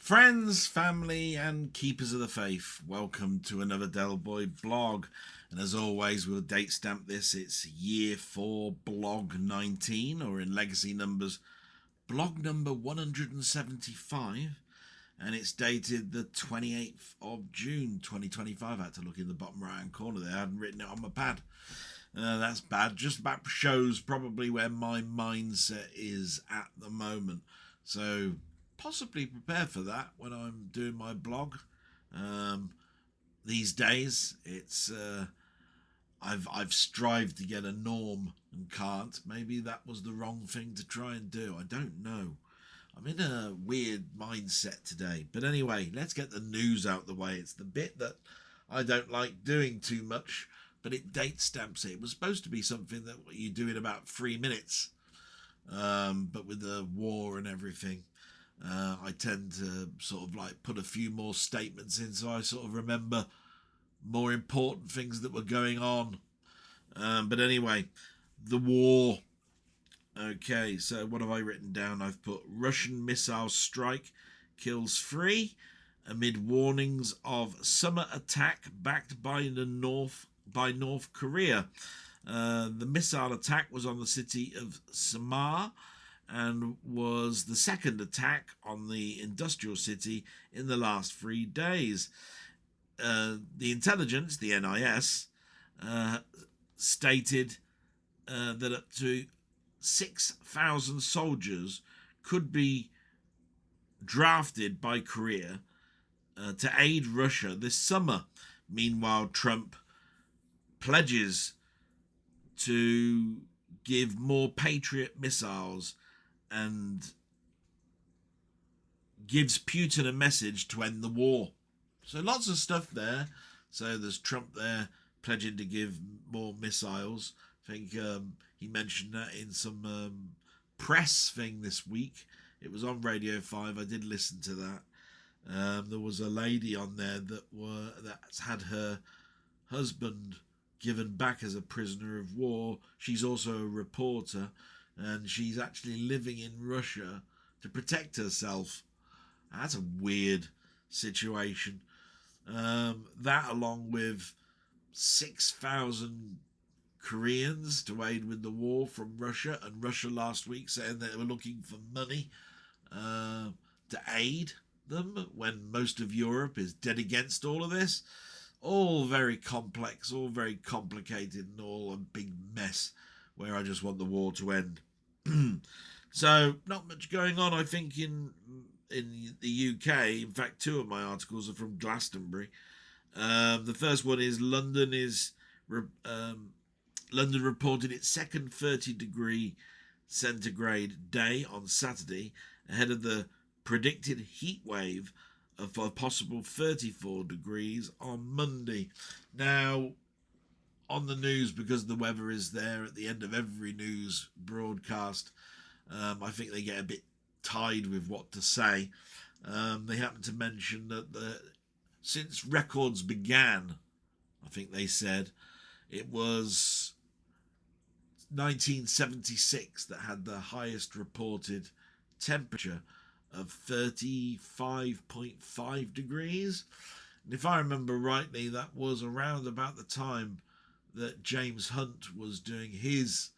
Friends, family, and keepers of the faith, welcome to another Delboy blog. And as always, we'll date stamp this. It's year 4, blog 19, or in legacy numbers, blog number 175. And it's dated the 28th of June 2025. I had to look in the bottom right hand corner there. I hadn't written it on my pad. That's bad. Just about shows probably where my mindset is at the moment. So possibly prepare for that when I'm doing my blog. These days, it's I've strived to get a norm and can't. Maybe that was the wrong thing to try and do. I don't know. I'm in a weird mindset today. But anyway, let's get the news out the way. It's the bit that I don't like doing too much, but it date stamps it. It was supposed to be something that you do in about 3 minutes. But with the war and everything, I tend to sort of like put a few more statements in so I sort of remember more important things that were going on. But anyway, the war. Okay, so what have I written down? I've put Russian missile strike kills 3 amid warnings of summer attack backed by North Korea. The missile attack was on the city of Samar and was the second attack on the industrial city in the last 3 days. The intelligence, the NIS, stated that up to 6,000 soldiers could be drafted by Korea to aid Russia this summer. Meanwhile, Trump pledges to give more Patriot missiles and gives Putin a message to end the war. So lots of stuff there. So there's Trump there pledging to give more missiles. I think he mentioned that in some press thing this week. It was on Radio 5. I did listen to that. There was a lady on there that's had her husband given back as a prisoner of war. She's also a reporter, and she's actually living in Russia to protect herself. That's a weird situation. That, along with 6,000 Koreans to aid with the war from Russia, and Russia last week saying that they were looking for money to aid them when most of Europe is dead against all of this. All very complex, all very complicated, and all a big mess where I just want the war to end. So not much going on, I think, in the UK. In fact, 2 of my articles are from Glastonbury. The first one is London reported its second 30-degree centigrade day on Saturday ahead of the predicted heat wave of a possible 34 degrees on Monday. Now, on the news, because the weather is there at the end of every news broadcast, I think they get a bit tied with what to say. They happen to mention that since records began, I think they said, it was 1976 that had the highest reported temperature of 35.5 degrees. And if I remember rightly, that was around about the time that James Hunt was doing his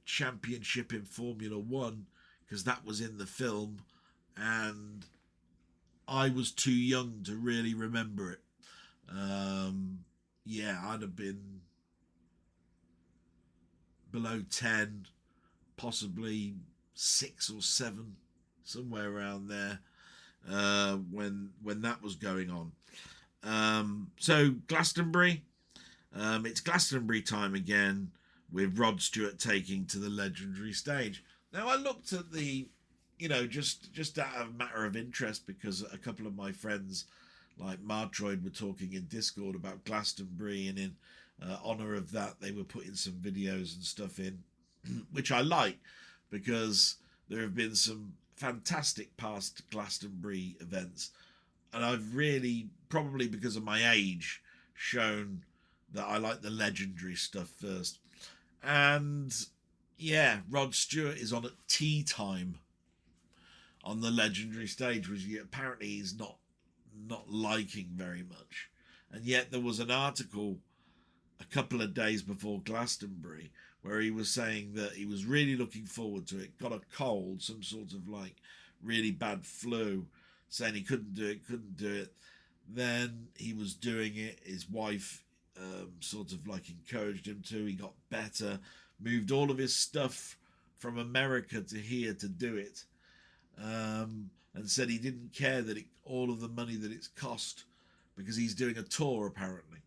championship in Formula 1, because that was in the film, and I was too young to really remember it. I'd have been below 10, possibly 6 or 7, somewhere around there, when that was going on. So Glastonbury, it's Glastonbury time again, with Rod Stewart taking to the legendary stage. Now, I looked at the, just out of a matter of interest, because a couple of my friends, like Martroyd, were talking in Discord about Glastonbury, and in honour of that, they were putting some videos and stuff in, which I like, because there have been some fantastic past Glastonbury events, and I've really, probably because of my age, shown that I like the legendary stuff first. And yeah, Rod Stewart is on at tea time. on the legendary stage, which apparently he's not liking very much. And yet there was an article a couple of days before Glastonbury where he was saying that he was really looking forward to it, got a cold, some sort of like really bad flu, saying he couldn't do it. Then he was doing it. His wife sort of like encouraged him to. He got better, moved all of his stuff from America to here to do it, and said he didn't care that all of the money that it's cost because he's doing a tour apparently.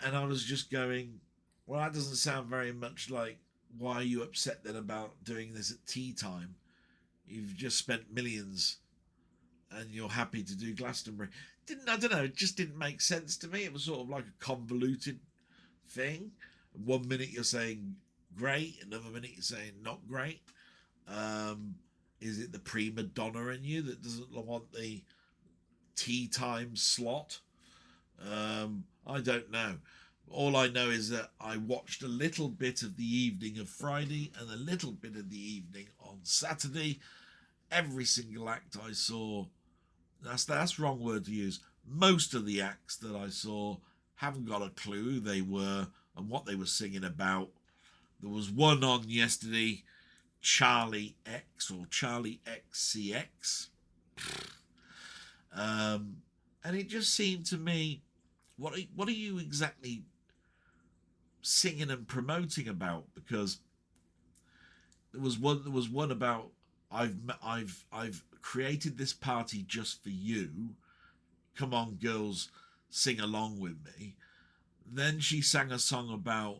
And I was just going, well, that doesn't sound very much like, why are you upset then about doing this at tea time? You've just spent millions and you're happy to do Glastonbury. I don't know, it just didn't make sense to me. It was sort of like a convoluted thing. One minute you're saying great, another minute you're saying not great. Is it the prima donna in you that doesn't want the tea time slot? I don't know. All I know is that I watched a little bit of the evening of Friday and a little bit of the evening on Saturday. Every single act I saw, that's wrong word to use. Most of the acts that I saw haven't got a clue who they were and what they were singing about. There was one on yesterday, Charlie X or Charlie XCX. And it just seemed to me, what are you exactly singing and promoting about? Because there was one about I've created this party just for you. Come on, girls, sing along with me. Then she sang a song about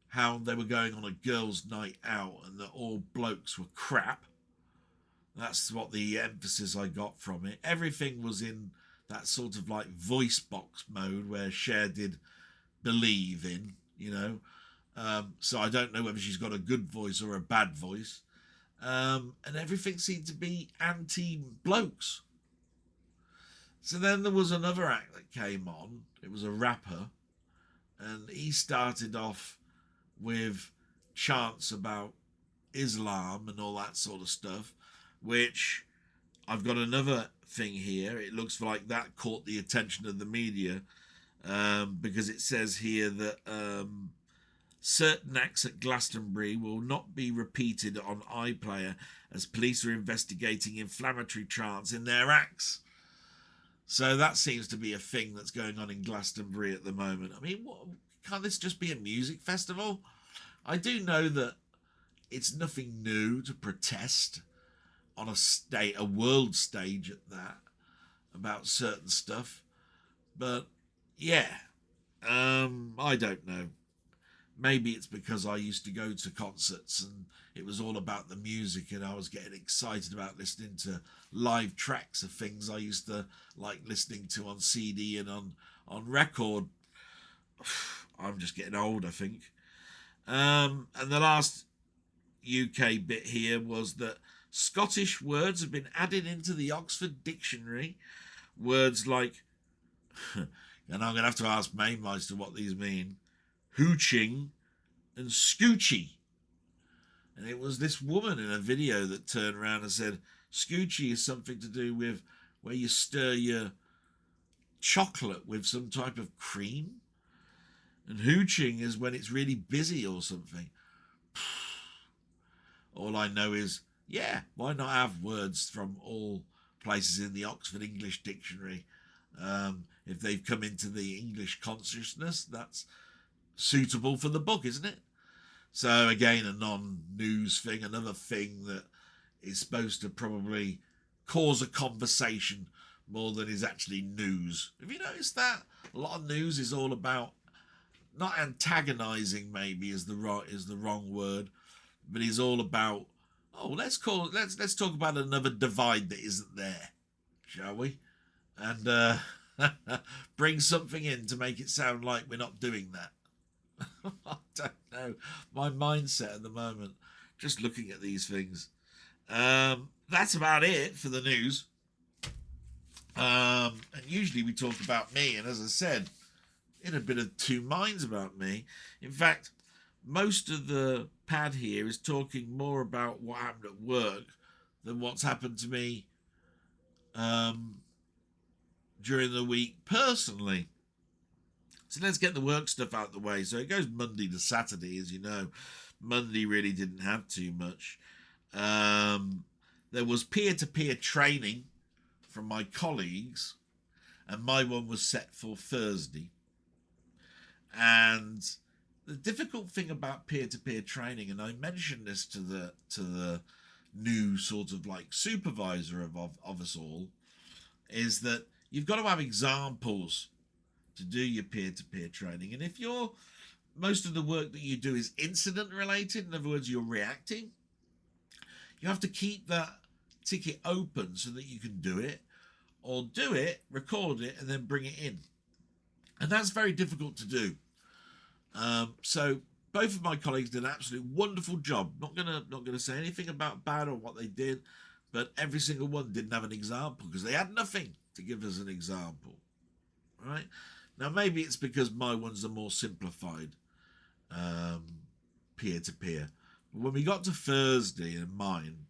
how they were going on a girls' night out and that all blokes were crap. That's what the emphasis I got from it. Everything was in that sort of like voice box mode where Cher did Believe in, So I don't know whether she's got a good voice or a bad voice. And everything seemed to be anti-blokes. So then there was another act that came on. It was a rapper. And he started off with chants about Islam and all that sort of stuff, which I've got another thing here. It looks like that caught the attention of the media because it says here that certain acts at Glastonbury will not be repeated on iPlayer as police are investigating inflammatory chants in their acts. So that seems to be a thing that's going on in Glastonbury at the moment. I mean, can't this just be a music festival? I do know that it's nothing new to protest on a world stage at that, about certain stuff. But yeah, I don't know. Maybe it's because I used to go to concerts and it was all about the music and I was getting excited about listening to live tracks of things I used to like listening to on CD and on record. I'm just getting old, I think. And the last UK bit here was that Scottish words have been added into the Oxford Dictionary. Words like, and I'm going to have to ask Mainmeister what these mean, hooching and scoochie. And it was this woman in a video that turned around and said, scoochie is something to do with where you stir your chocolate with some type of cream. And hooching is when it's really busy or something. All I know is, yeah, why not have words from all places in the Oxford English Dictionary? If they've come into the English consciousness, that's suitable for the book, isn't it? So again, a non-news thing, another thing that is supposed to probably cause a conversation more than is actually news. Have you noticed that? A lot of news is all about not antagonizing, maybe is the wrong word, but is all about, let's talk about another divide that isn't there, shall we? And bring something in to make it sound like we're not doing that. I don't know. My mindset at the moment, just looking at these things. That's about it for the news. And usually we talk about me, and as I said, in a bit of two minds about me. In fact, most of the pad here is talking more about what happened at work than what's happened to me during the week personally. So let's get the work stuff out of the way. So it goes Monday to Saturday, as you know. Monday really didn't have too much. There was peer-to-peer training from my colleagues, and my one was set for Thursday. And the difficult thing about peer-to-peer training, and I mentioned this to the new sort of like supervisor of us all, is that you've got to have examples to do your peer-to-peer training. And if most of the work that you do is incident related, in other words, you're reacting, you have to keep that ticket open so that you can do it, or do it, record it, and then bring it in. And that's very difficult to do. So both of my colleagues did an absolute wonderful job. Not gonna say anything about bad or what they did, but every single one didn't have an example because they had nothing to give us an example. Right? Now maybe it's because my ones are more simplified, peer-to-peer. But when we got to Thursday and mine,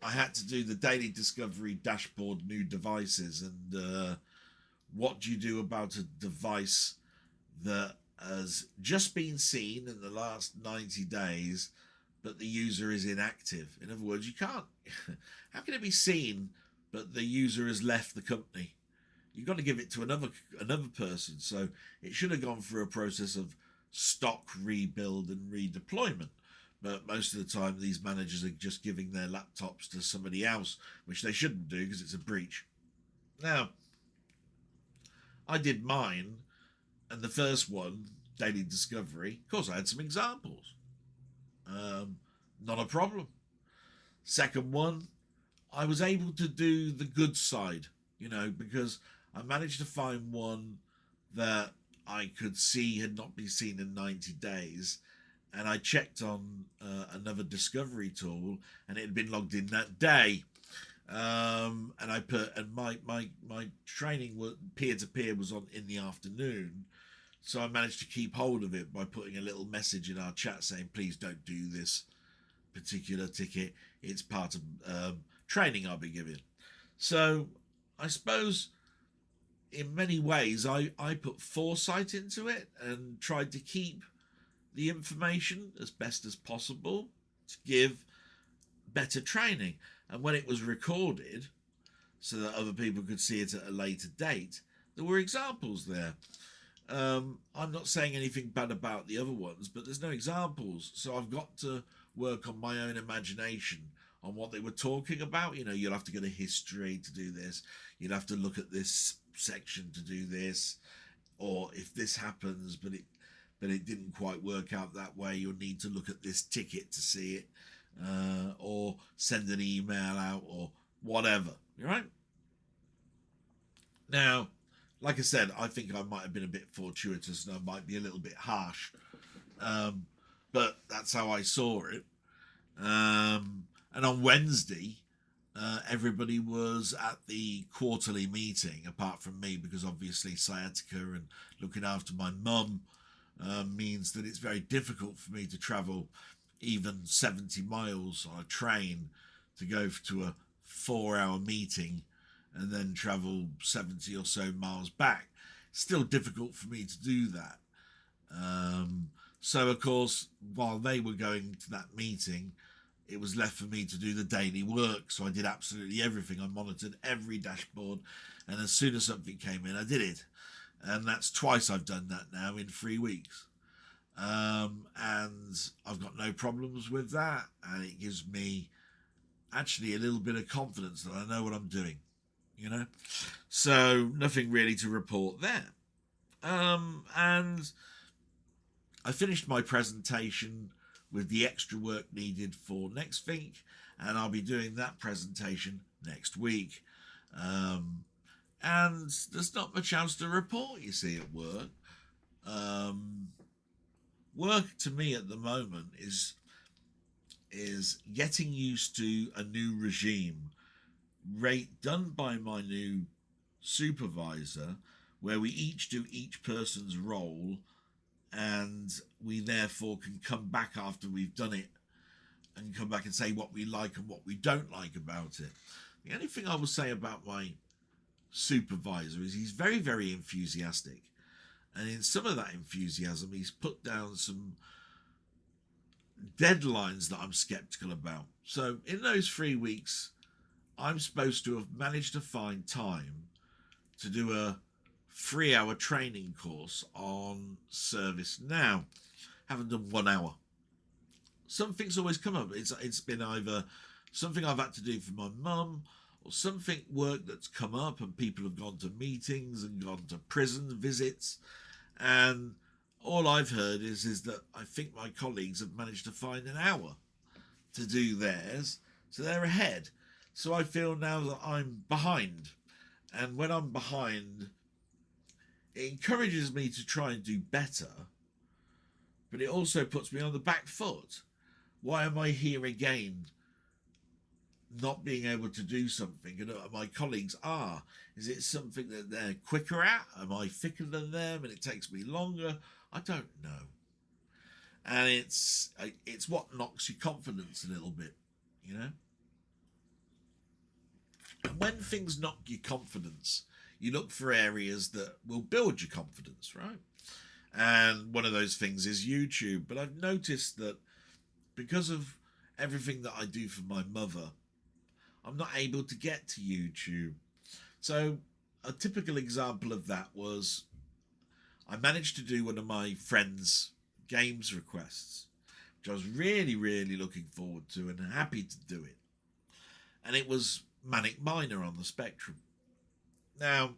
I had to do the daily discovery dashboard, new devices, and what do you do about a device that has just been seen in the last 90 days, but the user is inactive? In other words, you can't. How can it be seen, but the user has left the company? You've got to give it to another person. So it should have gone through a process of stock rebuild and redeployment. But most of the time, these managers are just giving their laptops to somebody else, which they shouldn't do because it's a breach. Now, I did mine, and the first one, Daily Discovery, of course, I had some examples. Not a problem. Second one, I was able to do the good side, because I managed to find one that I could see had not been seen in 90 days. And I checked on another discovery tool, and it had been logged in that day. And I put, and my training was peer-to-peer was on in the afternoon, so I managed to keep hold of it by putting a little message in our chat saying, please don't do this particular ticket. It's part of training I'll be giving. So I suppose in many ways I put foresight into it and tried to keep the information as best as possible to give better training. And when it was recorded so that other people could see it at a later date, there were examples there. I'm not saying anything bad about the other ones, but there's no examples, so I've got to work on my own imagination on what they were talking about. You'll have to get a history to do this, you'll have to look at this section to do this, or if this happens but it didn't quite work out that way, you'll need to look at this ticket to see it, or send an email out or whatever. Right? Now, like I said, I think I might have been a bit fortuitous and I might be a little bit harsh, but that's how I saw it. And on Wednesday, everybody was at the quarterly meeting, apart from me, because obviously sciatica and looking after my mum means that it's very difficult for me to travel even 70 miles on a train to go to a 4-hour meeting and then travel 70 or so miles back. Still difficult for me to do that. So of course, while they were going to that meeting, it was left for me to do the daily work. So I did absolutely everything. I monitored every dashboard, and as soon as something came in, I did it. And that's twice I've done that now in 3 weeks. And I've got no problems with that, and it gives me actually a little bit of confidence that I know what I'm doing, so nothing really to report there. And I finished my presentation with the extra work needed for next week, and I'll be doing that presentation next week. And there's not much else to report, you see, at work. Work to me at the moment is getting used to a new regime done by my new supervisor, where we each do each person's role, and we therefore can come back after we've done it and come back and say what we like and what we don't like about it. The only thing I will say about my supervisor is he's very, very enthusiastic. And in some of that enthusiasm, he's put down some deadlines that I'm skeptical about. So in those 3 weeks, I'm supposed to have managed to find time to do a 3-hour training course on ServiceNow. Haven't done 1 hour. Something's always come up. It's been either something I've had to do for my mum, or something work that's come up and people have gone to meetings and gone to prison visits, and all I've heard is that I think my colleagues have managed to find an hour to do theirs, so they're ahead. So I feel now that I'm behind, and when I'm behind, it encourages me to try and do better, but it also puts me on the back foot. Why am I here again, not being able to do something, and my colleagues are? Is it something that they're quicker at? Am I thicker than them and it takes me longer? I don't know. And it's what knocks your confidence a little bit, you know? And when things knock your confidence, you look for areas that will build your confidence, right? And one of those things is YouTube. But I've noticed that because of everything that I do for my mother, I'm not able to get to YouTube. So a typical example of that was I managed to do one of my friends' games requests, which I was really, really looking forward to and happy to do it. And it was Manic Miner on the Spectrum. Now,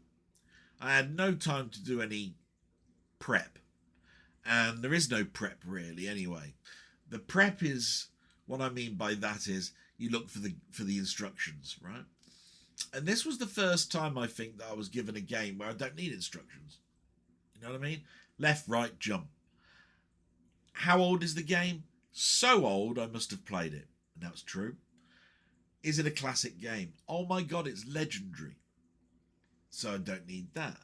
I had no time to do any prep, and there is no prep really anyway. The prep is, what I mean by that is you look for the instructions, right? And this was the first time I think that I was given a game where I don't need instructions. You know what I mean? Left, right, jump. How old is the game? So old I must have played it. And that's true. Is it a classic game? Oh my God, it's legendary. So I don't need that.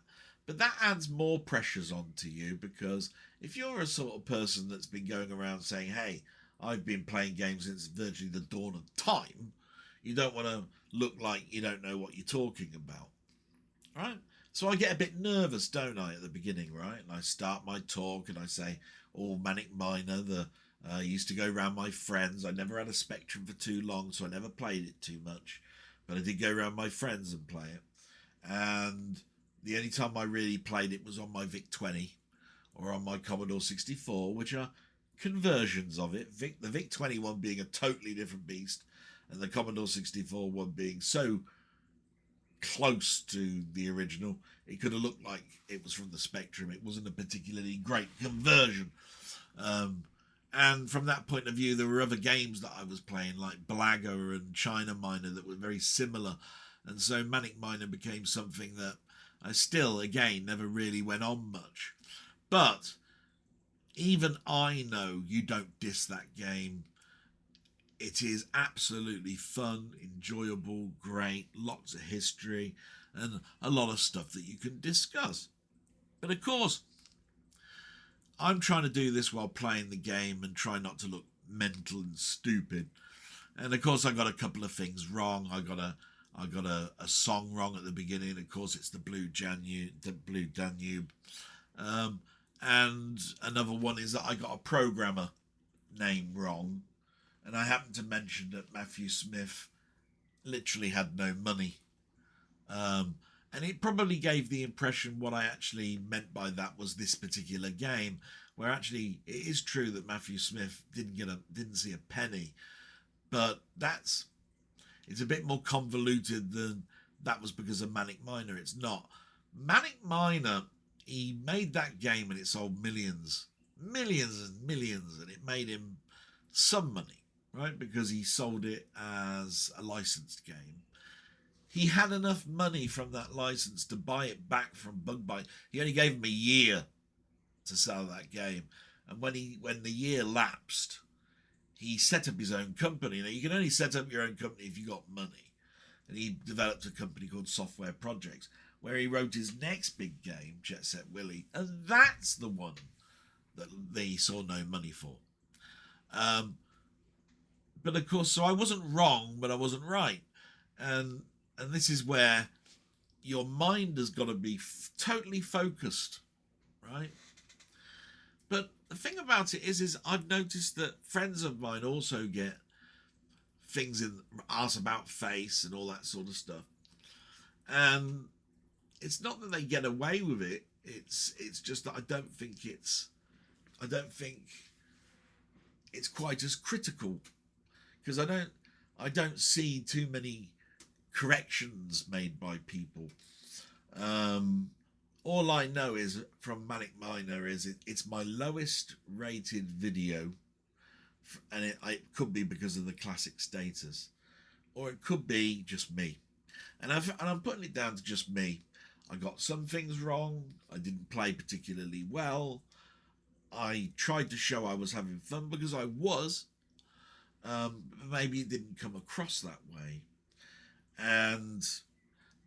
But that adds more pressures onto you, because if you're a sort of person that's been going around saying, hey, I've been playing games since virtually the dawn of time, you don't want to look like you don't know what you're talking about, right? So I get a bit nervous, don't I, at the beginning, right? And I start my talk and I say, oh, Manic Miner, I used to go around my friends. I never had a Spectrum for too long, so I never played it too much. But I did go around my friends and play it. And the only time I really played it was on my VIC-20 or on my Commodore 64, which are conversions of it. The VIC-20 one being a totally different beast, and the Commodore 64 one being so close to the original, it could have looked like it was from the Spectrum. It wasn't a particularly great conversion. And from that point of view, there were other games that I was playing, like Blagger and China Miner, that were very similar. And so Manic Miner became something that I still, again, never really went on much. But even I know you don't diss that game. It is absolutely fun, enjoyable, great, lots of history, and a lot of stuff that you can discuss. But of course, I'm trying to do this while playing the game and try not to look mental and stupid. And of course, I got a couple of things wrong. I got a song wrong at the beginning. Of course, it's the Blue Danube. And another one is that I got a programmer name wrong. And I happened to mention that Matthew Smith literally had no money. And it probably gave the impression what I actually meant by that was this particular game, where actually it is true that Matthew Smith didn't see a penny, but it's a bit more convoluted than that was because of Manic Miner. It's not. Manic Miner, he made that game and it sold millions and millions, and it made him some money, right? Because he sold it as a licensed game. He had enough money from that license to buy it back from Bug-Bite. He only gave him a year to sell that game. And when the year lapsed, he set up his own company. Now, you can only set up your own company if you got money. And he developed a company called Software Projects, where he wrote his next big game, Jet Set Willy. And that's the one that they saw no money for. but of course, so I wasn't wrong, but I wasn't right. And this is where your mind has got to be totally focused, right? But the thing about it is I've noticed that friends of mine also get things in ask about face and all that sort of stuff, and it's not that they get away with it. It's just that I don't think it's quite as critical, because I don't see too many corrections made by people. All I know is from Manic Miner is it's my lowest rated video, and it could be because of the classic status, or it could be just me, and I'm putting it down to just me. I got some things wrong. I didn't play particularly well. I tried to show I was having fun because I was. Maybe it didn't come across that way, and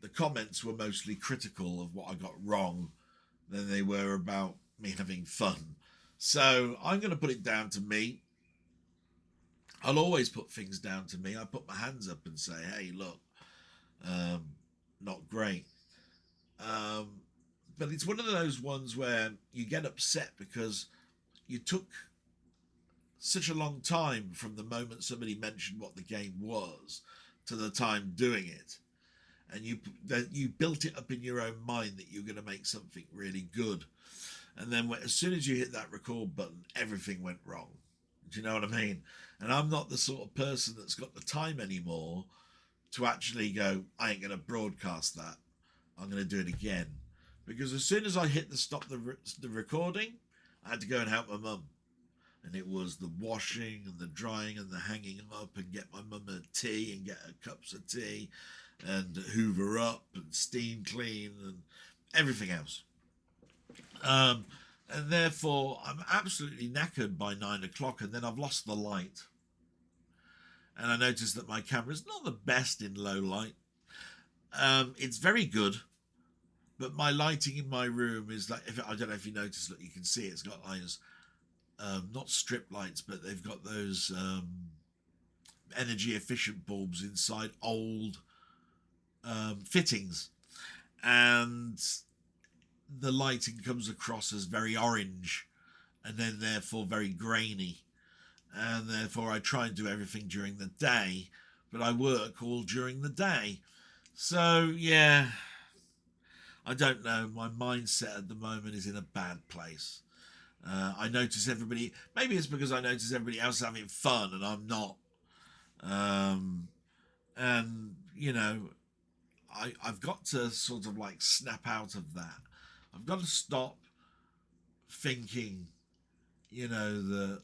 the comments were mostly critical of what I got wrong than they were about me having fun. So I'm going to put it down to me. I'll always put things down to me. I put my hands up and say, hey, look, not great. But it's one of those ones where you get upset because you took such a long time from the moment somebody mentioned what the game was to the time doing it, and you built it up in your own mind that you're going to make something really good, and then as soon as you hit that record button, everything went wrong. Do you know what I mean? And I'm not the sort of person that's got the time anymore to actually go, I ain't going to broadcast that, I'm going to do it again. Because as soon as I hit stop the recording, I had to go and help my mum. And it was the washing and the drying and the hanging them up and get my mum a tea and get her cups of tea and hoover up and steam clean and everything else. And therefore, I'm absolutely knackered by 9 o'clock, and then I've lost the light. And I noticed that my camera's not the best in low light. It's very good, but my lighting in my room is like, I don't know if you notice, look, you can see it's got those, not strip lights, but they've got those energy efficient bulbs inside old fittings. And the lighting comes across as very orange and then therefore very grainy. And therefore I try and do everything during the day, but I work all during the day. So, yeah, I don't know. My mindset at the moment is in a bad place. I notice everybody, maybe it's because I notice everybody else having fun and I'm not. And, you know, I've got to sort of like snap out of that. I've got to stop thinking, you know, that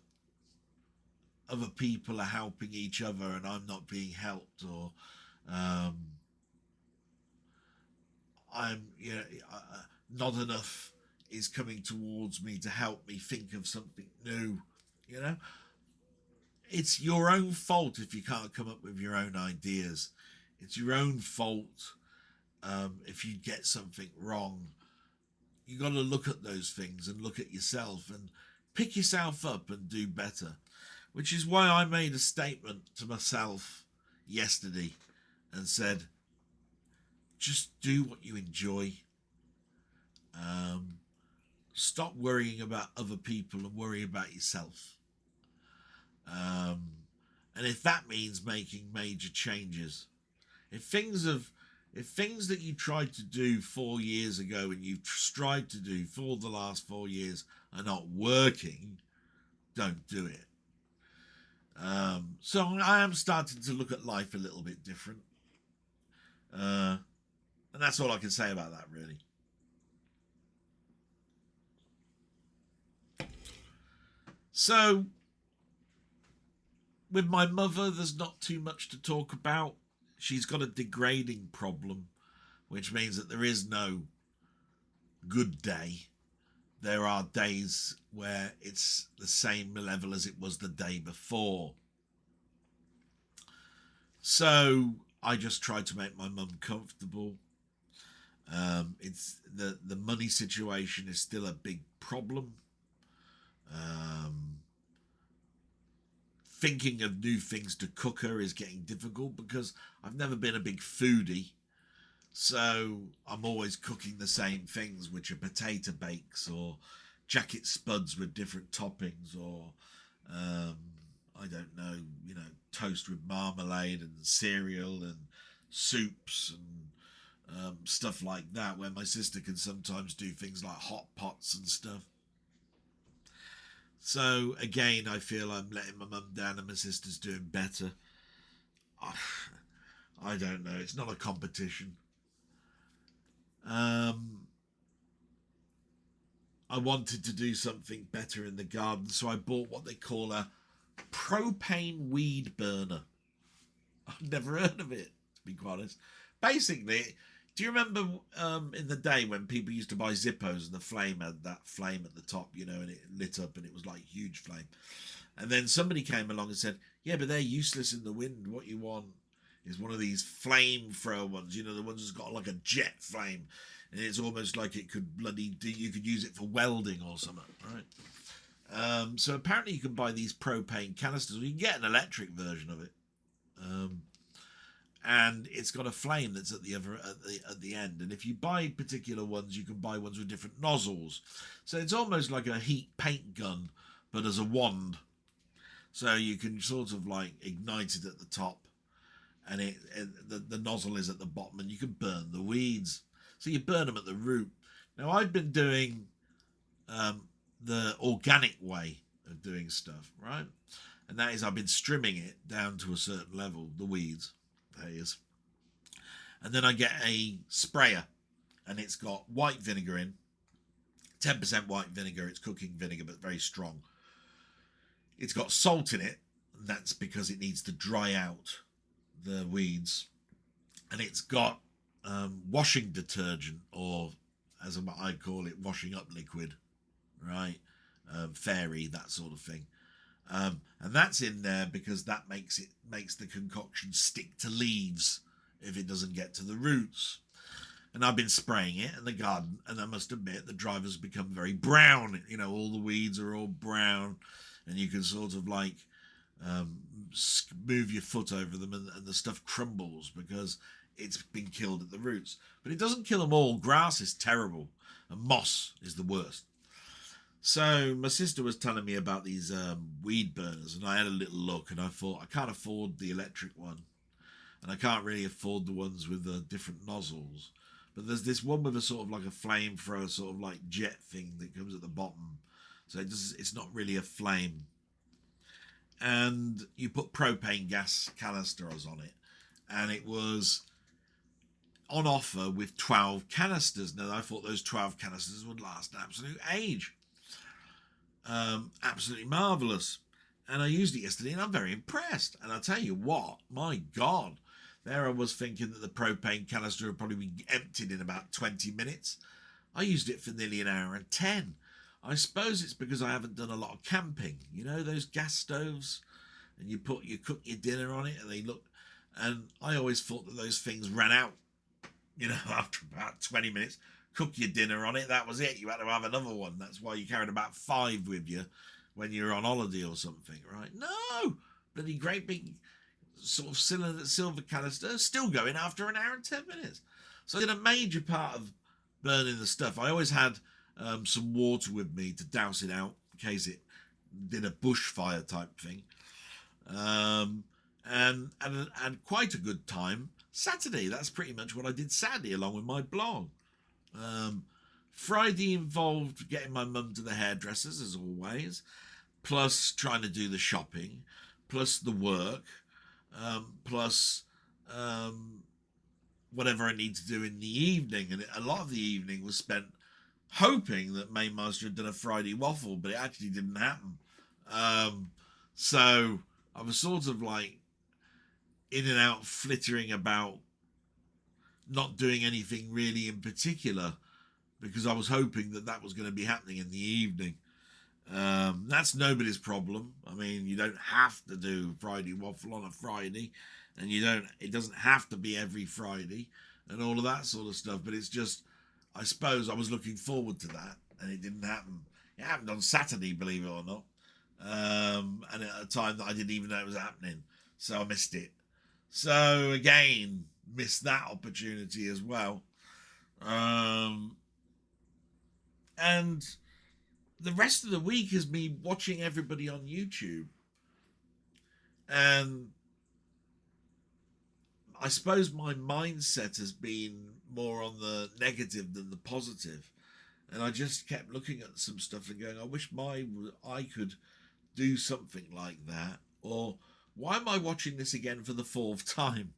other people are helping each other and I'm not being helped, or I'm, you know, not enough is coming towards me to help me think of something new. You know, it's your own fault if you can't come up with your own ideas. It's your own fault if you get something wrong. You got to look at those things and look at yourself and pick yourself up and do better, which is why I made a statement to myself yesterday and said, just do what you enjoy. Stop worrying about other people and worry about yourself. And if that means making major changes, if things that you tried to do 4 years ago and you've strived to do for the last 4 years are not working, don't do it. So I am starting to look at life a little bit different. And that's all I can say about that, really. So, with my mother, there's not too much to talk about. She's got a degrading problem, which means that there is no good day. There are days where it's the same level as it was the day before. So I just try to make my mum comfortable. It's the money situation is still a big problem. thinking of new things to cooker is getting difficult because I've never been a big foodie. So I'm always cooking the same things, which are potato bakes or jacket spuds with different toppings, or I don't know, toast with marmalade and cereal and soups and stuff like that, where my sister can sometimes do things like hot pots and stuff. So again, I feel I'm letting my mum down and my sister's doing better. I don't know. It's not a competition. I wanted to do something better in the garden, so I bought what they call a propane weed burner. I've never heard of it, to be quite honest. Basically, do you remember in the day when people used to buy Zippos and the flame had that flame at the top, and it lit up and it was like a huge flame? And then somebody came along and said, yeah, but they're useless in the wind. What you want is one of these flamethrower ones, the ones that's got like a jet flame. And it's almost like it could you could use it for welding or something, right? So apparently you can buy these propane canisters, or you can get an electric version of it. And it's got a flame that's at the end. And if you buy particular ones, you can buy ones with different nozzles. So it's almost like a heat paint gun, but as a wand. So you can sort of like ignite it at the top, and the nozzle is at the bottom, and you can burn the weeds. So you burn them at the root. Now I've been doing the organic way of doing stuff, right? And that is I've been strimming it down to a certain level, the weeds. There he is. And then I get a sprayer, and it's got white vinegar in, 10% white vinegar. It's cooking vinegar, but very strong. It's got salt in it, and that's because it needs to dry out the weeds. And it's got washing detergent, or as I call it, washing up liquid, right? Fairy, that sort of thing. And that's in there because that makes the concoction stick to leaves if it doesn't get to the roots. And I've been spraying it in the garden, and I must admit the drivers become very brown. All the weeds are all brown, and you can sort of like move your foot over them, and the stuff crumbles because it's been killed at the roots. But it doesn't kill them all. Grass is terrible, and moss is the worst. So my sister was telling me about these weed burners, and I had a little look, and I thought, I can't afford the electric one, and I can't really afford the ones with the different nozzles. But there's this one with a sort of like a flamethrower, sort of like jet thing that comes at the bottom. So it's not really a flame. And you put propane gas canisters on it, and it was on offer with 12 canisters. Now I thought those 12 canisters would last an absolute age. Absolutely marvellous. And I used it yesterday, and I'm very impressed. And I'll tell you what, my God, there I was thinking that the propane canister would probably be emptied in about 20 minutes. I used it for nearly an hour and 10. I suppose it's because I haven't done a lot of camping. Those gas stoves, and you cook your dinner on it, and they look. And I always thought that those things ran out, after about 20 minutes. Cook your dinner on it, that was it. You had to have another one. That's why you carried about 5 with you when you're on holiday or something, right? No, bloody great big sort of silver canister, still going after an hour and 10 minutes. So I did a major part of burning the stuff. I always had some water with me to douse it out in case it did a bushfire type thing. And quite a good time Saturday. That's pretty much what I did Saturday along with my blog. Friday involved getting my mum to the hairdressers, as always, plus trying to do the shopping, plus the work, plus whatever I need to do in the evening. And a lot of the evening was spent hoping that Maymaster had done a Friday waffle, but it actually didn't happen. So I was sort of like in and out, flittering about, not doing anything really in particular, because I was hoping that was going to be happening in the evening. That's nobody's problem. I mean, you don't have to do Friday waffle on a Friday, and it doesn't have to be every Friday and all of that sort of stuff. But it's just, I suppose I was looking forward to that, and it didn't happen. It happened on Saturday, believe it or not. and at a time that I didn't even know it was happening, so I missed it. So again, missed that opportunity as well. And the rest of the week is me watching everybody on YouTube. And I suppose my mindset has been more on the negative than the positive. And I just kept looking at some stuff and going, I wish I could do something like that. Or why am I watching this again for the fourth time?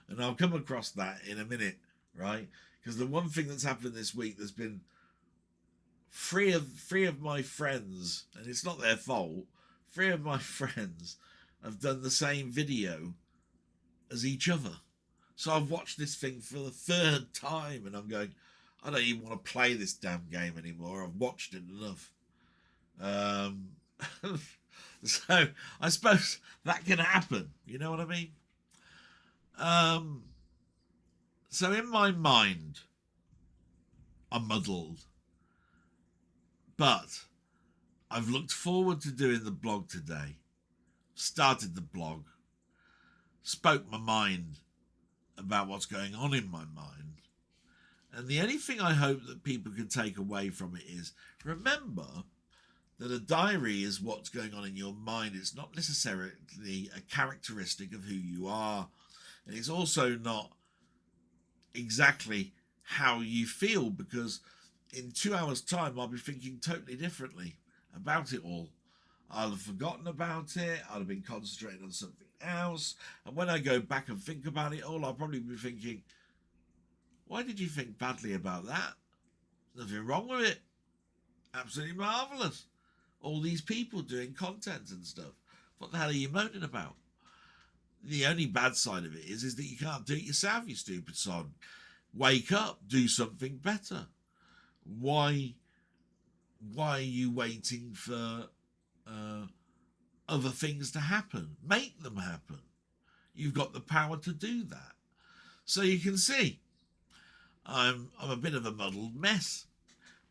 And I'll come across that in a minute, right? Because the one thing that's happened this week, there's been three of my friends, and it's not their fault, three of my friends have done the same video as each other. So I've watched this thing for the third time, and I'm going, I don't even want to play this damn game anymore. I've watched it enough. So I suppose that can happen. You know what I mean? So in my mind, I'm muddled. But I've looked forward to doing the blog today. Started the blog. Spoke my mind about what's going on in my mind. And the only thing I hope that people can take away from it is, remember that a diary is what's going on in your mind. It's not necessarily a characteristic of who you are. And it's also not exactly how you feel, because in 2 hours' time, I'll be thinking totally differently about it all. I'll have forgotten about it. I'll have been concentrating on something else. And when I go back and think about it all, I'll probably be thinking, why did you think badly about that? Nothing wrong with it. Absolutely marvellous. All these people doing content and stuff. What the hell are you moaning about? The only bad side of it is that you can't do it yourself, you stupid sod. Wake up. Do something better. Why are you waiting for other things to happen? Make them happen. You've got the power to do that. So you can see I'm a bit of a muddled mess,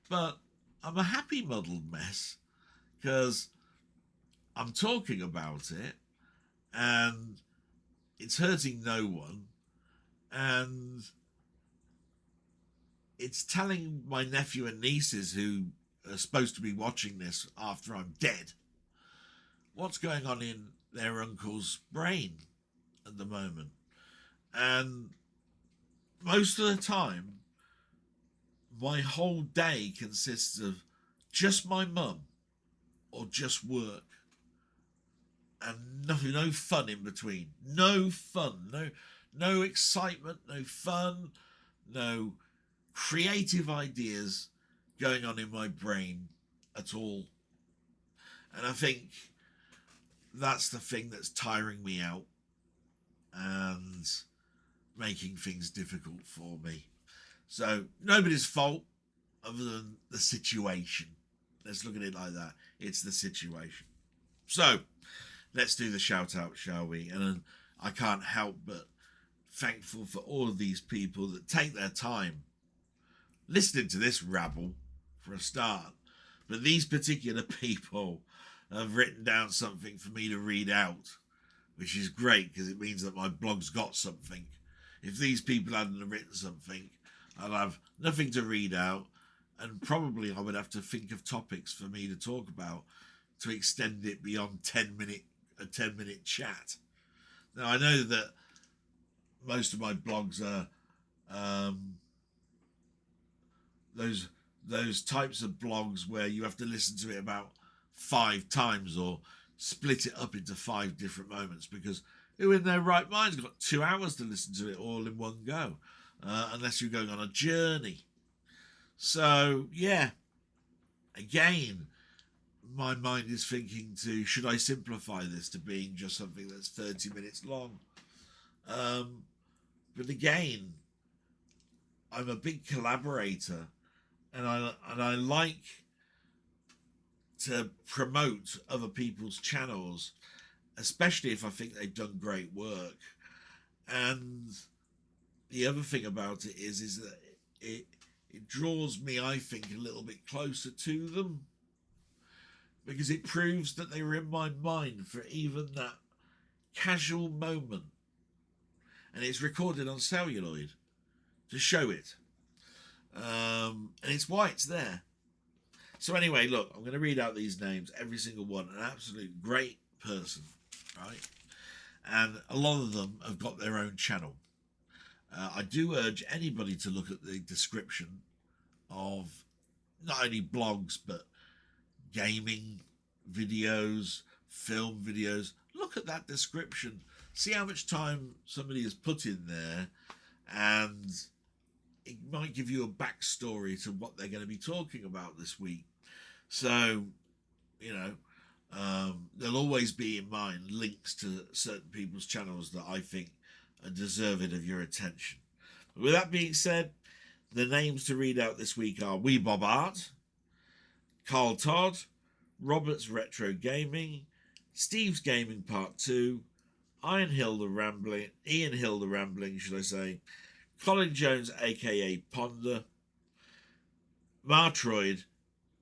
but I'm a happy muddled mess because I'm talking about it and it's hurting no one, and it's telling my nephew and nieces who are supposed to be watching this after I'm dead what's going on in their uncle's brain at the moment. And most of the time, my whole day consists of just my mum or just work, and no fun in between. No fun, no excitement, no fun, no creative ideas going on in my brain at all. And I think that's the thing that's tiring me out and making things difficult for me. So nobody's fault other than the situation. Let's look at it like that. It's the situation. So let's do the shout out, shall we? And I can't help but thankful for all of these people that take their time listening to this rabble for a start. But these particular people have written down something for me to read out, which is great because it means that my blog's got something. If these people hadn't written something, I'd have nothing to read out, and probably I would have to think of topics for me to talk about to extend it beyond a 10-minute chat. Now I know that most of my blogs are those types of blogs where you have to listen to it about 5 times or split it up into 5 different moments, because who in their right mind's got 2 hours to listen to it all in one go, unless you're going on a journey. So yeah, again, my mind is thinking should I simplify this to being just something that's 30 minutes long? But again, I'm a big collaborator, and I like to promote other people's channels, especially if I think they've done great work. And the other thing about it is that it draws me, I think, a little bit closer to them, because it proves that they were in my mind for even that casual moment. And it's recorded on celluloid to show it. And it's why it's there. So anyway, look, I'm going to read out these names, every single one. An absolute great person, right? And a lot of them have got their own channel. I do urge anybody to look at the description of not only blogs, but gaming videos, film videos. Look at that description. See how much time somebody has put in there, and it might give you a backstory to what they're going to be talking about this week. So, you know, there'll always be in mind links to certain people's channels that I think are deserving of your attention. But with that being said, the names to read out this week are Wee Bob Art, Carl Todd, Robert's Retro Gaming, Steve's Gaming Part 2, Ian Hill the Rambling, should I say, Colin Jones aka Ponder, Martroid,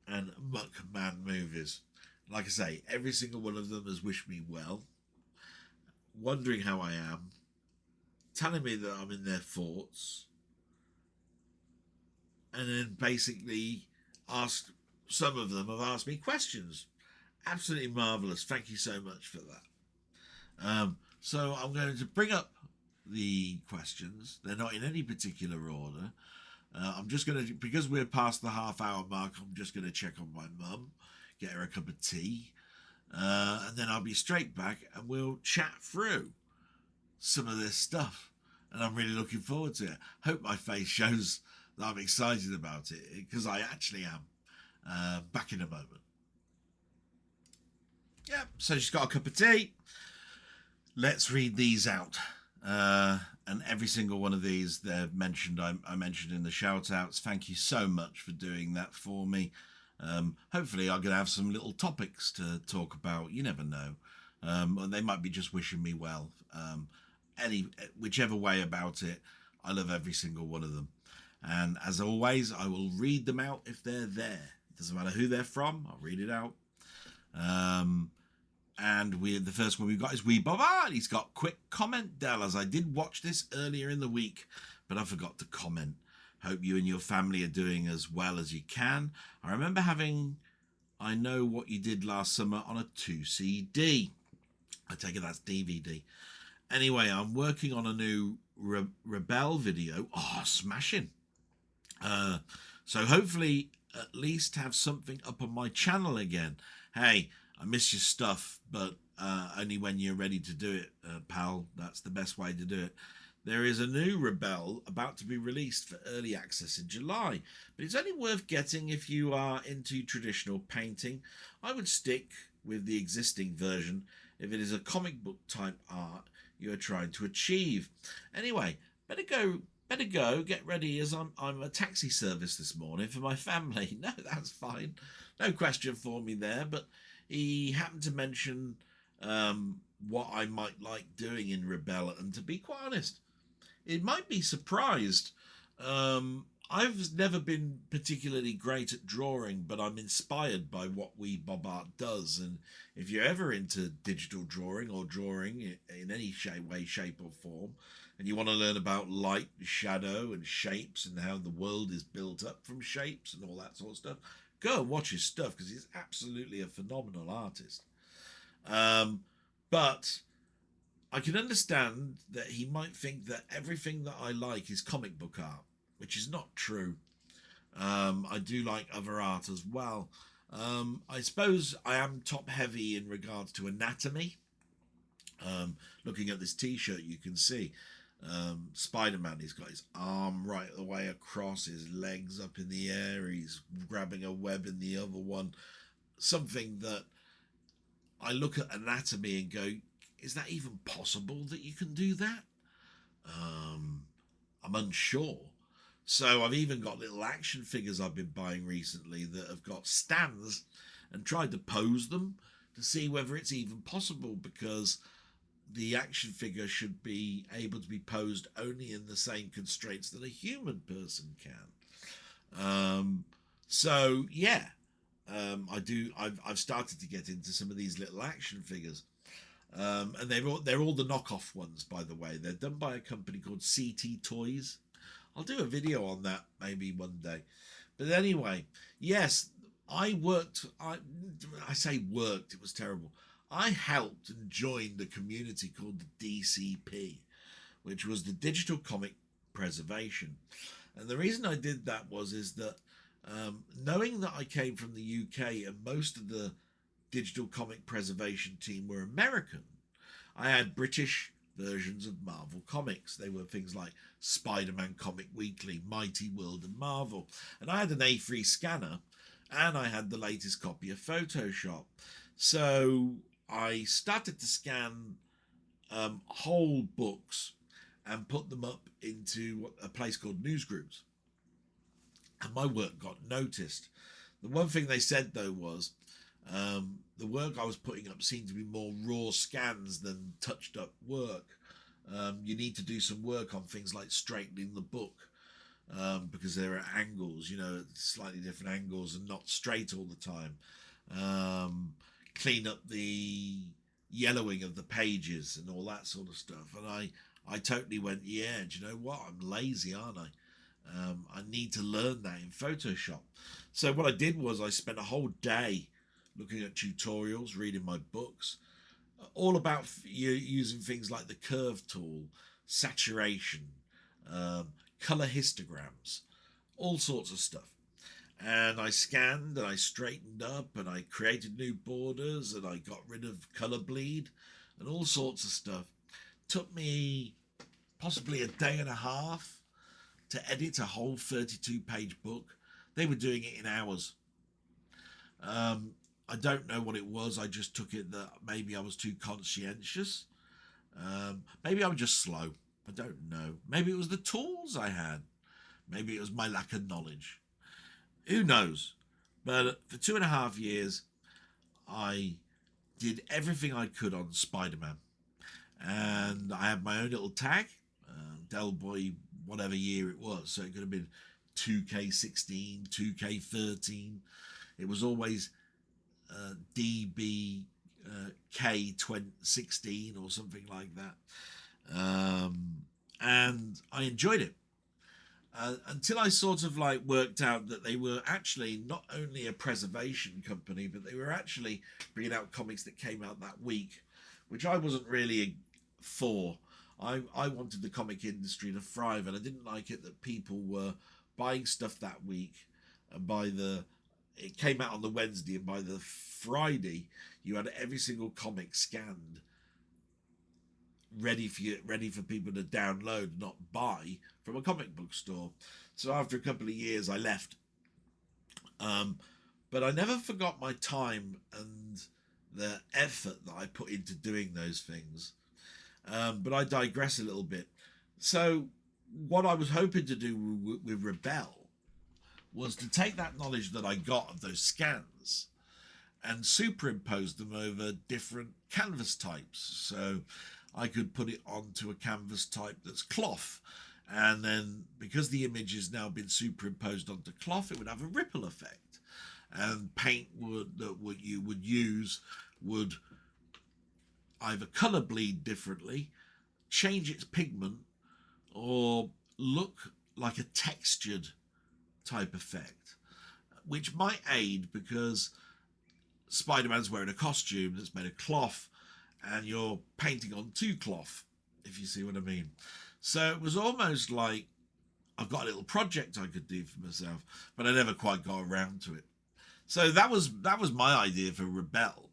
and Muckman-Movies. Like I say, every single one of them has wished me well, wondering how I am, telling me that I'm in their thoughts, and then basically some of them have asked me questions. Absolutely marvellous. Thank you so much for that. So I'm going to bring up the questions. They're not in any particular order. I'm just going to, because we're past the half-hour mark, I'm just going to check on my mum, get her a cup of tea, and then I'll be straight back and we'll chat through some of this stuff. And I'm really looking forward to it. Hope my face shows that I'm excited about it, because I actually am. Back in a moment. Yeah, so she's got a cup of tea. Let's read these out. And every single one of these they've mentioned, I mentioned in the shout outs. Thank you so much for doing that for me. Hopefully I'm going to have some little topics to talk about. You never know. They might be just wishing me well. Whichever way about it, I love every single one of them. And as always, I will read them out if they're there. It doesn't matter who they're from, I'll read it out. And the first one we've got is Wee Bob Art. He's got quick comment, Dallas. I did watch this earlier in the week, but I forgot to comment. Hope you and your family are doing as well as you can. I remember having I Know What You Did Last Summer on a 2CD. I take it that's DVD. Anyway, I'm working on a new Rebel video. Oh, smashing. So hopefully at least have something up on my channel again. Hey, I miss your stuff, but only when you're ready to do it, pal. That's the best way to do it. There is a new Rebel about to be released for early access in July, but it's only worth getting if you are into traditional painting. I would stick with the existing version if it is a comic book type art you are trying to achieve. Anyway, better go, get ready, as I'm a taxi service this morning for my family. No, that's fine. No question for me there, but he happened to mention what I might like doing in Rebel, and to be quite honest, it might be surprised. I've never been particularly great at drawing, but I'm inspired by what Wee Bob Art does. And if you're ever into digital drawing or drawing in any way, shape or form, and you want to learn about light, shadow and shapes and how the world is built up from shapes and all that sort of stuff, go and watch his stuff, because he's absolutely a phenomenal artist. But I can understand that he might think that everything that I like is comic book art, which is not true. I do like other art as well. I suppose I am top heavy in regards to anatomy. Looking at this t-shirt, you can see Spider-Man, he's got his arm right the way across, his legs up in the air, he's grabbing a web in the other one. Something that I look at anatomy and go, is that even possible that you can do that? I'm unsure. So I've even got little action figures I've been buying recently that have got stands, and tried to pose them to see whether it's even possible, because the action figure should be able to be posed only in the same constraints that a human person can. So yeah, I've started to get into some of these little action figures. And they're all the knockoff ones, by the way. They're done by a company called CT Toys. I'll do a video on that maybe one day. But anyway, yes, I worked. I say worked. It was terrible. I helped and joined a community called the DCP, which was the Digital Comic Preservation. And the reason I did that is that knowing that I came from the UK and most of the digital comic preservation team were American, I had British versions of Marvel Comics. They were things like Spider-Man Comic Weekly, Mighty World and Marvel. And I had an A3 scanner and I had the latest copy of Photoshop. So I started to scan whole books and put them up into a place called Newsgroups. And my work got noticed. The one thing they said, though, was the work I was putting up seemed to be more raw scans than touched up work. You need to do some work on things like straightening the book because there are angles, slightly different angles and not straight all the time. Clean up the yellowing of the pages and all that sort of stuff. And I totally went, yeah, do you know what? I'm lazy, aren't I? I need to learn that in Photoshop. So what I did was I spent a whole day looking at tutorials, reading my books, all about using things like the curve tool, saturation, color histograms, all sorts of stuff. And I scanned and I straightened up and I created new borders and I got rid of color bleed and all sorts of stuff. Took me possibly a day and a half to edit a whole 32-page book. They were doing it in hours. I don't know what it was. I just took it that maybe I was too conscientious. Maybe I was just slow. I don't know. Maybe it was the tools I had. Maybe it was my lack of knowledge. Who knows? But for 2.5 years, I did everything I could on Spider-Man. And I had my own little tag, Del Boy, whatever year it was. So it could have been 2K16, 2K13. It was always DB K16 or something like that. And I enjoyed it. Until I sort of like worked out that they were actually not only a preservation company, but they were actually bringing out comics that came out that week, which I wasn't really for. I wanted the comic industry to thrive, and I didn't like it that people were buying stuff that week, and it came out on the Wednesday, and by the Friday you had every single comic scanned, ready for people to download, not buy from a comic book store. So after a couple of years I left, but I never forgot my time and the effort that I put into doing those things. But I digress a little bit. So what I was hoping to do with Rebel was to take that knowledge that I got of those scans and superimpose them over different canvas types. So I could put it onto a canvas type that's cloth, and then because the image has now been superimposed onto cloth, it would have a ripple effect, and paint that you would use would either color bleed differently, change its pigment, or look like a textured type effect, which might aid because Spider-Man's wearing a costume that's made of cloth and you're painting on two cloth, if you see what I mean. So it was almost like I've got a little project I could do for myself, but I never quite got around to it. So that was my idea for Rebel,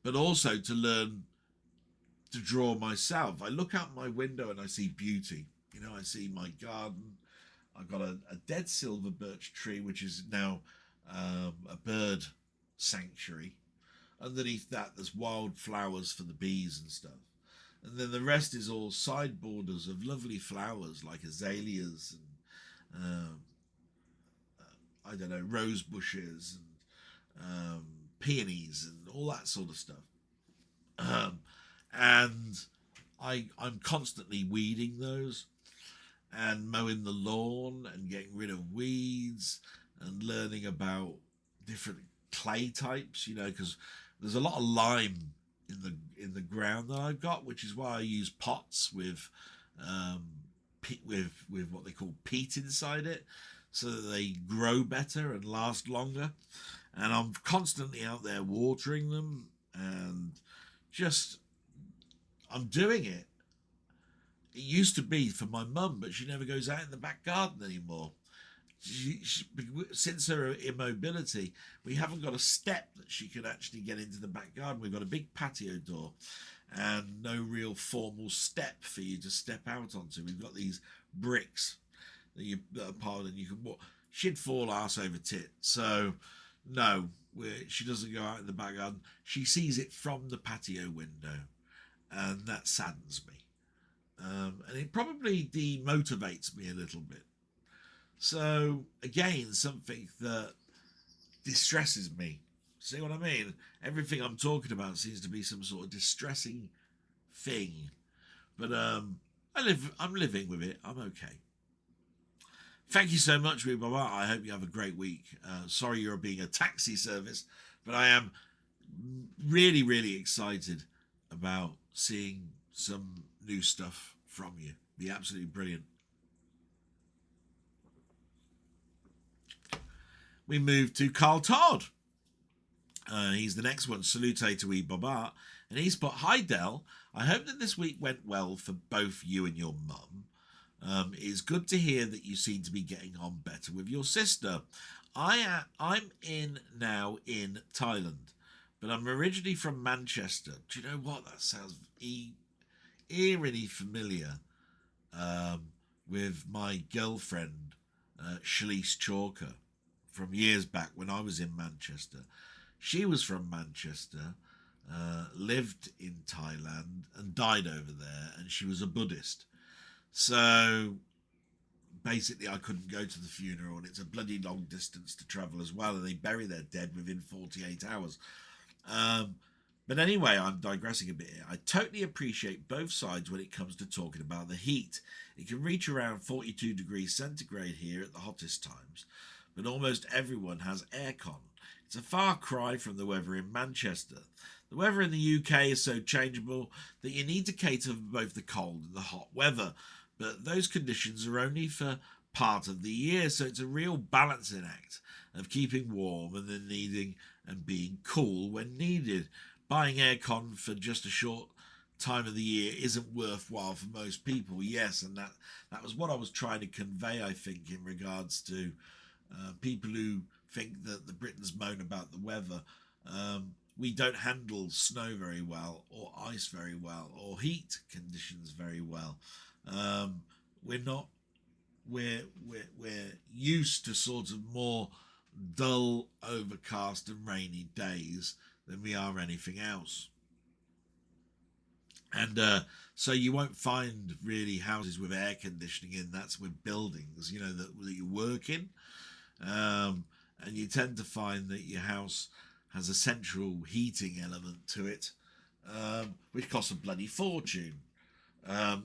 but also to learn to draw myself. I look out my window and I see beauty. I see my garden. I've got a dead silver birch tree, which is now a bird sanctuary. Underneath that, there's wild flowers for the bees and stuff. And then the rest is all side borders of lovely flowers like azaleas and, I don't know, rose bushes and peonies and all that sort of stuff. And I'm constantly weeding those and mowing the lawn and getting rid of weeds and learning about different clay types, you know, because there's a lot of lime in the ground that I've got, which is why I use pots with with what they call peat inside it, so that they grow better and last longer. And I'm constantly out there watering them, and just I'm doing it. It used to be for my mum, but she never goes out in the back garden anymore. Since her immobility, we haven't got a step that she could actually get into the back garden. We've got a big patio door and no real formal step for you to step out onto. We've got these bricks that are piled, and you can walk. She'd fall arse over tit. So no, she doesn't go out in the back garden. She sees it from the patio window, and that saddens me. And it probably demotivates me a little bit. So again, something that distresses me. See what I mean? Everything I'm talking about seems to be some sort of distressing thing. But I'm living with it. I'm okay. Thank you so much, Baba. I hope you have a great week. Sorry you're being a taxi service, but I am really, really excited about seeing some new stuff from you. Be absolutely brilliant. We move to Carl Todd. He's the next one. Salute to E Baba. And he's put, "Hi Del, I hope that this week went well for both you and your mum. It's good to hear that you seem to be getting on better with your sister. I'm now in Thailand, but I'm originally from Manchester." Do you know what? That sounds eerily familiar with my girlfriend, Shalise Chalker, from years back when I was in Manchester. She was from Manchester, lived in Thailand and died over there, and she was a Buddhist. So basically I couldn't go to the funeral, and it's a bloody long distance to travel as well, and they bury their dead within 48 hours. But anyway, I'm digressing a bit here. I totally appreciate both sides when it comes to talking about the heat. It can reach around 42 degrees centigrade here at the hottest times, but almost everyone has aircon. It's a far cry from the weather in Manchester. The weather in the UK is so changeable that you need to cater for both the cold and the hot weather, but those conditions are only for part of the year, so it's a real balancing act of keeping warm and then needing and being cool when needed. Buying aircon for just a short time of the year isn't worthwhile for most people, yes, and that was what I was trying to convey, I think, in regards to people who think that the Britons moan about the weather. We don't handle snow very well, or ice very well, or heat conditions very well. We're used to sort of more dull, overcast and rainy days than we are anything else. And so you won't find really houses with air conditioning in. That's with buildings, you know, that you work in. And you tend to find that your house has a central heating element to it, which costs a bloody fortune.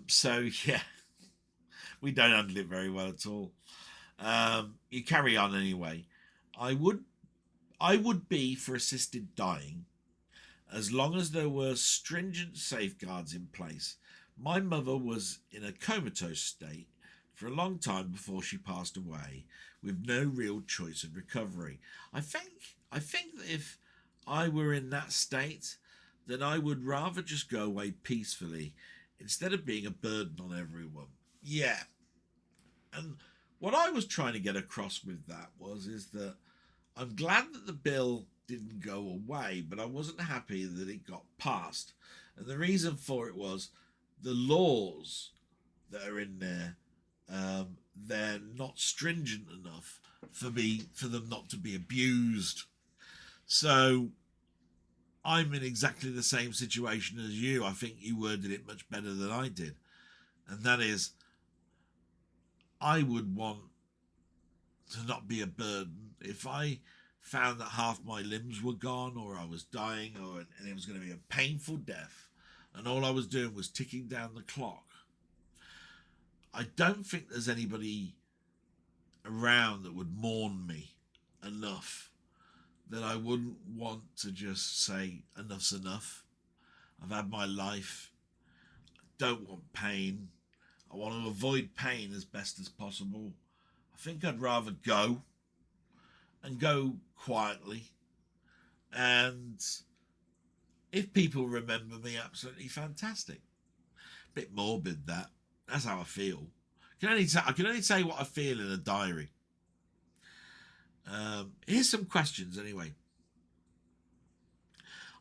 So yeah, we don't handle it very well at all. You carry on anyway. I would be for assisted dying, as long as there were stringent safeguards in place. My mother was in a comatose state for a long time before she passed away, with no real choice of recovery. I think that if I were in that state, then I would rather just go away peacefully instead of being a burden on everyone. Yeah. And what I was trying to get across with that is that I'm glad that the bill didn't go away, but I wasn't happy that it got passed. And the reason for it was the laws that are in there, they're not stringent enough for them not to be abused. So I'm in exactly the same situation as you. I think you worded it much better than I did. And that is, I would want to not be a burden. If I found that half my limbs were gone, or I was dying, and it was going to be a painful death, and all I was doing was ticking down the clock, I don't think there's anybody around that would mourn me enough that I wouldn't want to just say enough's enough. I've had my life. Don't want pain. I want to avoid pain as best as possible. I think I'd rather go and go quietly. And if people remember me, absolutely fantastic. Bit morbid, that. That's how I feel. I can only say what I feel in a diary. Here's some questions anyway.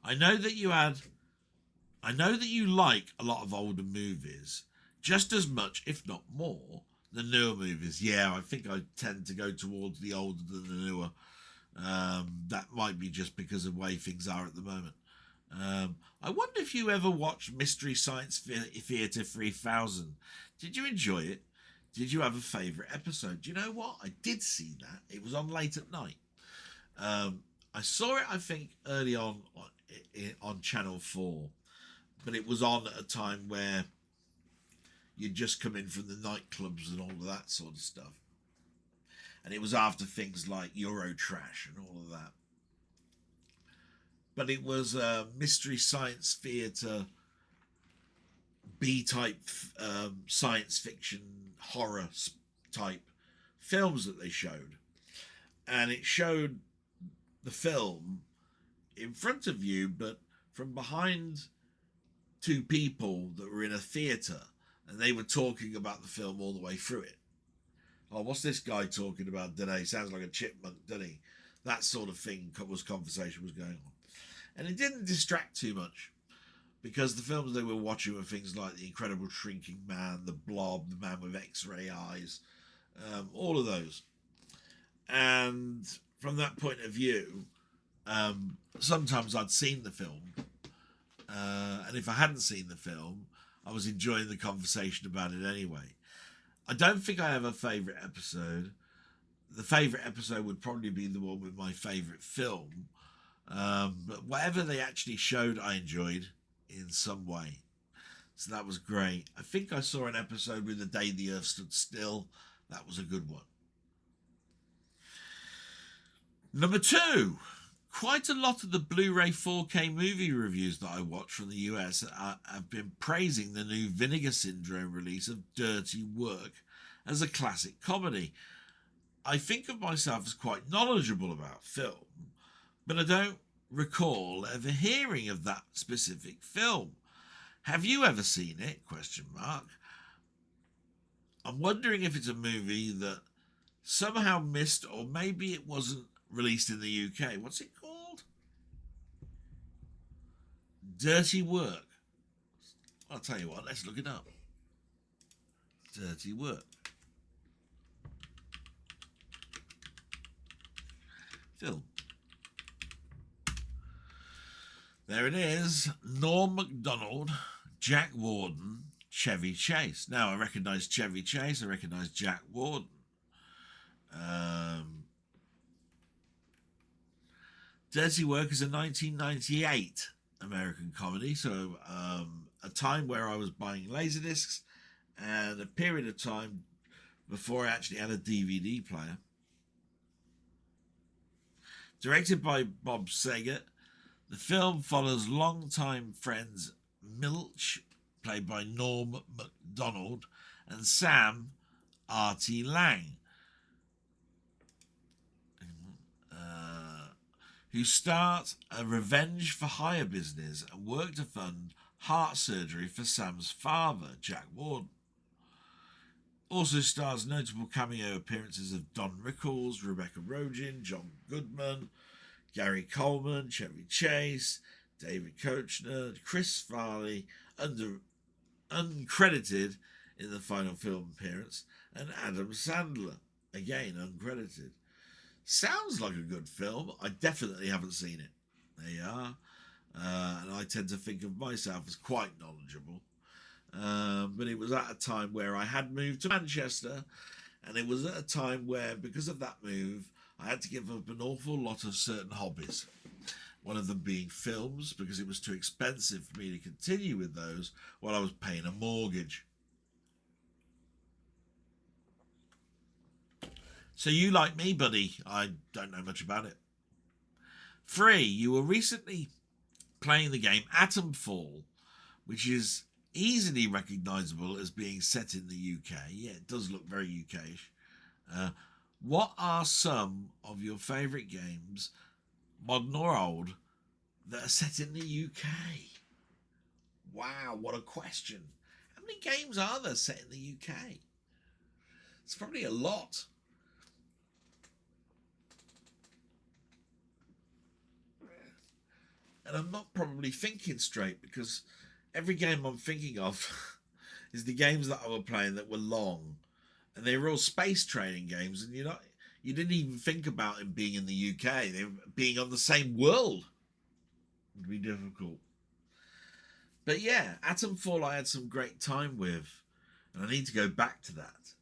I know that you like a lot of older movies just as much, if not more, than newer movies. Yeah, I think I tend to go towards the older than the newer. That might be just because of the way things are at the moment. I wonder if you ever watched Mystery Science Theater 3000. Did you enjoy it? Did you have a favourite episode? Do you know what? I did see that. It was on late at night. I saw it, I think, early on Channel 4. But it was on at a time where you'd just come in from the nightclubs and all of that sort of stuff. And it was after things like Eurotrash and all of that. But it was a Mystery Science Theater B-type science fiction horror type films that they showed. And it showed the film in front of you, but from behind two people that were in a theatre, and they were talking about the film all the way through it. Oh, what's this guy talking about today? Sounds like a chipmunk, doesn't he? That sort of thing conversation was going on. And it didn't distract too much, because the films they were watching were things like The Incredible Shrinking Man, The Blob, The Man with X-Ray Eyes, all of those. And from that point of view, sometimes I'd seen the film, and if I hadn't seen the film, I was enjoying the conversation about it anyway. I don't think I have a favourite episode. The favourite episode would probably be the one with my favourite film. But whatever they actually showed, I enjoyed in some way. So that was great. I think I saw an episode with The Day the Earth Stood Still. That was a good one. Number 2. Quite a lot of the Blu-ray 4K movie reviews that I watch from the US have been praising the new Vinegar Syndrome release of Dirty Work as a classic comedy. I think of myself as quite knowledgeable about film, but I don't recall ever hearing of that specific film. Have you ever seen it? ? I'm wondering if it's a movie that somehow missed, or maybe it wasn't released in the UK. What's it called? Dirty Work. I'll tell you what, let's look it up. Dirty Work. Film. There it is. Norm MacDonald, Jack Warden, Chevy Chase. Now, I recognise Chevy Chase. I recognise Jack Warden. Dirty Work is a 1998 American comedy. So a time where I was buying Laserdiscs and a period of time before I actually had a DVD player. Directed by Bob Saget, the film follows longtime friends Milch, played by Norm MacDonald, and Sam R.T. Lang, who start a revenge for hire business and work to fund heart surgery for Sam's father, Jack Warden. Also stars notable cameo appearances of Don Rickles, Rebecca Rogin, John Goodman, Gary Coleman, Chevy Chase, David Koechner, Chris Farley, uncredited in the final film appearance, and Adam Sandler, again uncredited. Sounds like a good film. I definitely haven't seen it. There you are. And I tend to think of myself as quite knowledgeable. But it was at a time where I had moved to Manchester, and it was at a time where, because of that move, I had to give up an awful lot of certain hobbies. One of them being films, because it was too expensive for me to continue with those while I was paying a mortgage. So you like me, buddy? I don't know much about it. 3. You were recently playing the game Atomfall, which is easily recognisable as being set in the UK. Yeah, it does look very UK-ish. What are some of your favourite games, modern or old, that are set in the UK? Wow, what a question. How many games are there set in the UK? It's probably a lot. And I'm not probably thinking straight, because every game I'm thinking of is the games that I was playing that were long. And they were all space training games, and you didn't even think about them being in the UK. They were being on the same world. It would be difficult. But yeah, Atomfall I had some great time with, and I need to go back to that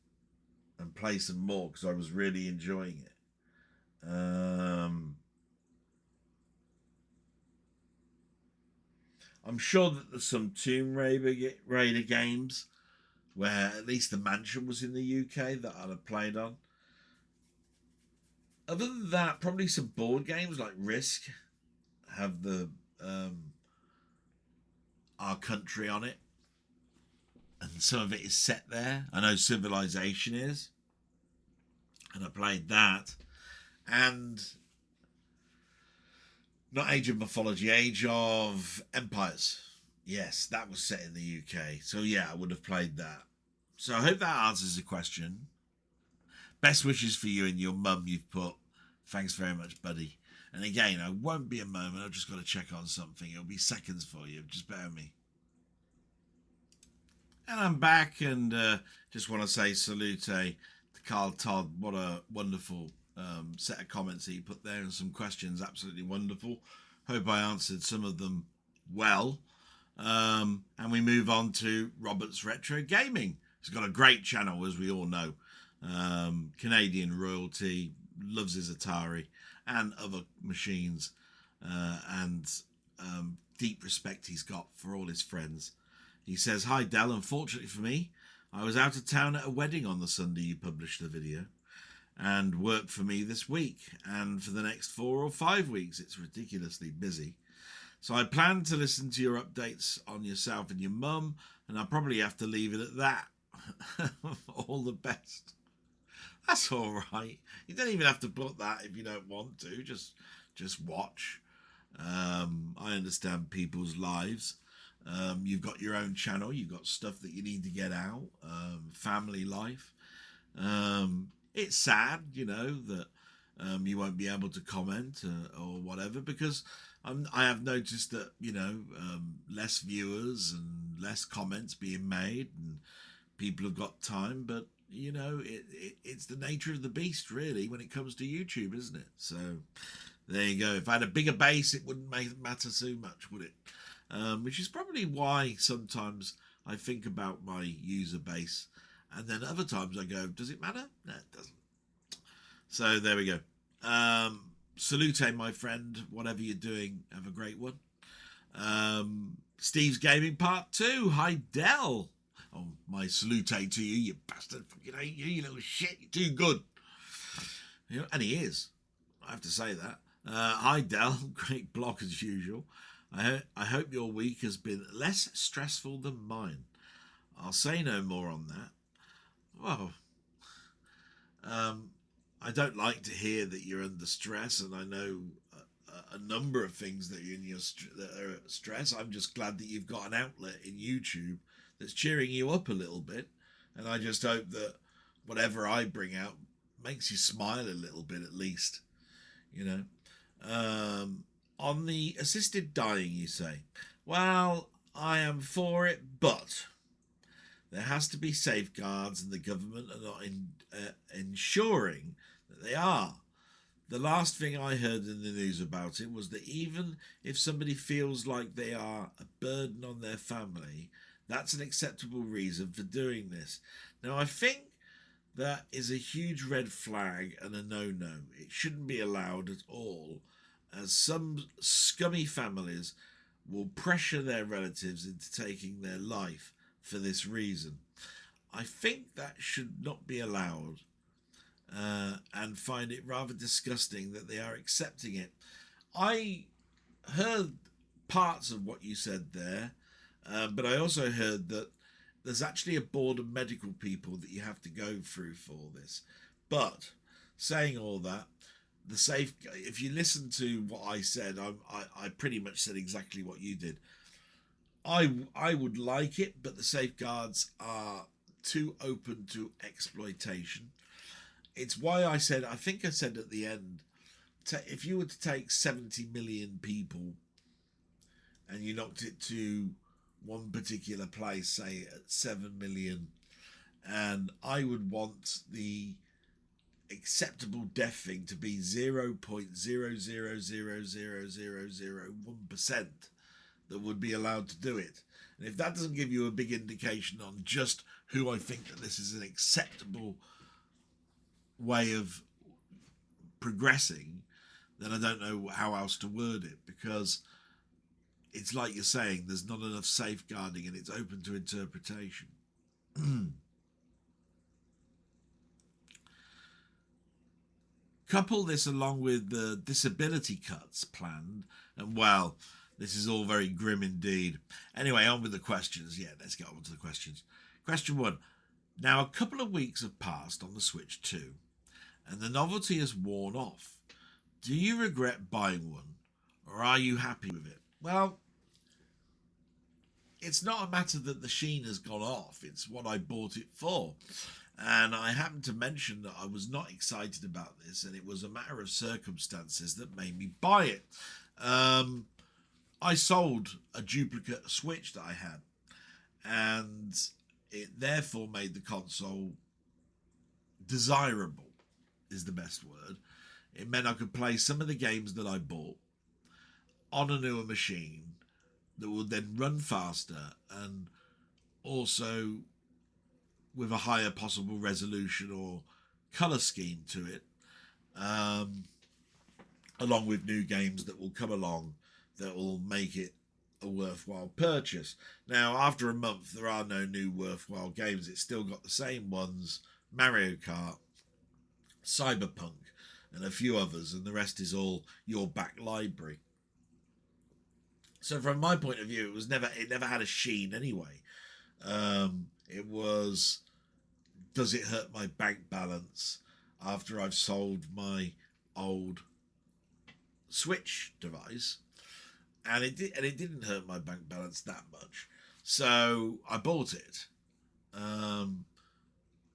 and play some more because I was really enjoying it. I'm sure that there's some Tomb Raider games where at least the mansion was in the UK that I'd have played on. Other than that, probably some board games like Risk have the Our Country on it, and some of it is set there. I know Civilization is, and I played that. And not Age of Mythology, Age of Empires. Yes, that was set in the UK. So yeah, I would have played that. So I hope that answers the question. Best wishes for you and your mum, you've put. Thanks very much, buddy. And again, I won't be a moment. I've just got to check on something. It'll be seconds for you. Just bear with me. And I'm back, and just want to say salute to Carl Todd. What a wonderful set of comments he put there, and some questions. Absolutely wonderful. Hope I answered some of them well. And we move on to Robert's Retro Gaming. He's got a great channel, as we all know. Canadian royalty, loves his Atari and other machines, and deep respect he's got for all his friends. He says, "Hi Del, unfortunately for me, I was out of town at a wedding on the Sunday you published the video, and work for me this week, and for the next 4 or 5 weeks. It's ridiculously busy. So I plan to listen to your updates on yourself and your mum, and I'll probably have to leave it at that. All the best." That's all right. You don't even have to put that if you don't want to. Just watch. I understand people's lives. You've got your own channel. You've got stuff that you need to get out. Family life. It's sad, that you won't be able to comment or whatever, because I have noticed that, less viewers and less comments being made, and people have got time, but it's the nature of the beast, really, when it comes to YouTube, isn't it? So there you go. If I had a bigger base, it wouldn't matter so much, would it? Which is probably why sometimes I think about my user base, and then other times I go, does it matter? No, it doesn't. So there we go. Salute, my friend. Whatever you're doing, have a great one. Steve's Gaming Part 2. Hi, Del. Oh, my salute to you, you bastard. Fucking hate you, you little shit. You're too good. And he is. I have to say that. Hi, Del. Great block as usual. I hope your week has been less stressful than mine. I'll say no more on that. Well, I don't like to hear that you're under stress, and I know a number of things that are stress. I'm just glad that you've got an outlet in YouTube that's cheering you up a little bit, and I just hope that whatever I bring out makes you smile a little bit, at least. On the assisted dying, you say, well, I am for it, but there has to be safeguards, and the government are not ensuring that they are. The last thing I heard in the news about it was that even if somebody feels like they are a burden on their family, that's an acceptable reason for doing this. Now, I think that is a huge red flag and a no-no. It shouldn't be allowed at all, as some scummy families will pressure their relatives into taking their life for this reason. I think that should not be allowed, and find it rather disgusting that they are accepting it. I heard parts of what you said there, but I also heard that there's actually a board of medical people that you have to go through for this. But saying all that, the safe. If you listen to what I said, I pretty much said exactly what you did. I would like it, but the safeguards are too open to exploitation. It's why I said, I think I said at the end, if you were to take 70 million people and you knocked it to one particular place, say at 7 million, and I would want the acceptable death thing to be 0.0000001% that would be allowed to do it. And if that doesn't give you a big indication on just who I think that this is an acceptable way of progressing, then I don't know how else to word it, because it's like you're saying, there's not enough safeguarding and it's open to interpretation. Couple this along with the disability cuts planned, and well, this is all very grim indeed. Anyway, on with the questions. Yeah, let's get on to the questions. Question 1. Now, a couple of weeks have passed on the Switch 2, and the novelty has worn off. Do you regret buying one, or are you happy with it? Well, it's not a matter that the sheen has gone off. It's what I bought it for. And I happened to mention that I was not excited about this, and it was a matter of circumstances that made me buy it. I sold a duplicate Switch that I had, and it therefore made the console desirable, is the best word. It meant I could play some of the games that I bought on a newer machine that would then run faster, and also with a higher possible resolution or colour scheme to it, along with new games that will come along that will make it a worthwhile purchase. Now, after a month, there are no new worthwhile games. It's still got the same ones: Mario Kart, Cyberpunk, and a few others, and the rest is all your back library. So from my point of view, it never had a sheen anyway. It was, does it hurt my bank balance after I've sold my old Switch device? And it didn't hurt my bank balance that much. So I bought it.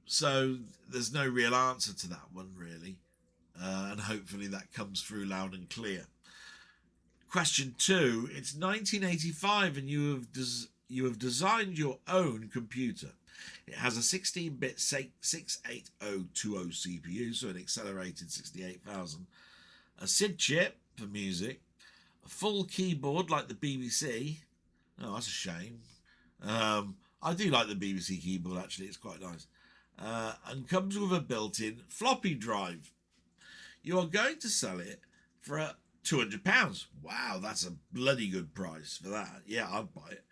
So there's no real answer to that one, really. And hopefully that comes through loud and clear. Question 2. It's 1985 and you have designed your own computer. It has a 16-bit 68020 CPU, so an accelerated 68,000. A SID chip for music. A full keyboard like the BBC. Oh, that's a shame. I do like the BBC keyboard, actually. It's quite nice. And comes with a built-in floppy drive. You are going to sell it for £200. Wow, that's a bloody good price for that. Yeah, I'd buy it.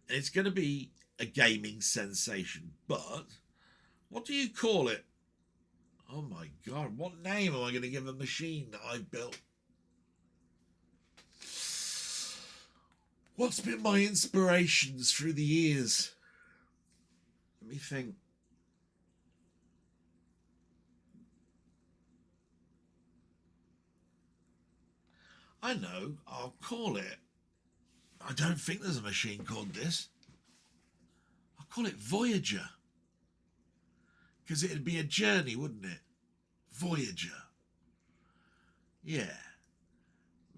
And it's going to be a gaming sensation. But what do you call it? Oh my God, what name am I going to give a machine that I've built? What's been my inspirations through the years? Let me think. I know, I'll call it. I don't think there's a machine called this. I'll call it Voyager. Because it'd be a journey, wouldn't it? Voyager. Yeah.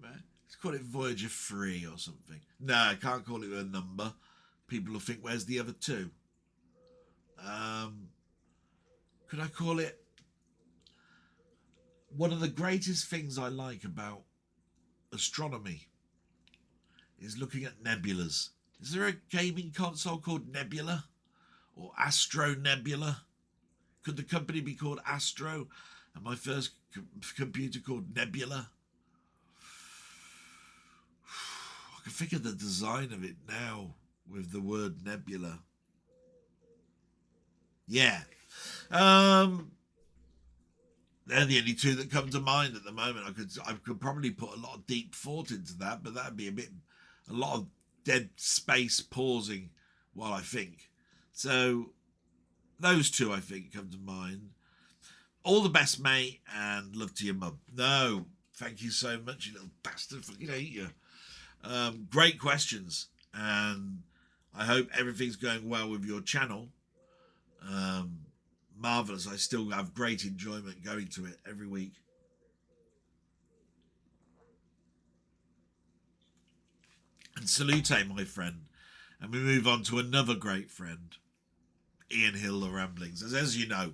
Let's call it Voyager 3 or something. No, I can't call it a number. People will think, where's the other two? Could I call it... One of the greatest things I like about astronomy is looking at nebulas. Is there a gaming console called Nebula? Or Astro Nebula? Could the company be called Astro? And my first computer called Nebula? I can think of the design of it now with the word Nebula. Yeah. They're the only two that come to mind at the moment. I could probably put a lot of deep thought into that, but that'd be a lot of dead space pausing while I think. So those two I think come to mind. All the best, mate, and love to your mum. No, thank you so much, you little bastard. Fucking hate you. Great questions, and I hope everything's going well with your channel. Marvellous. I still have great enjoyment going to it every week. And salute, my friend. And we move on to another great friend, Ian Hill, the Ramblings. As you know,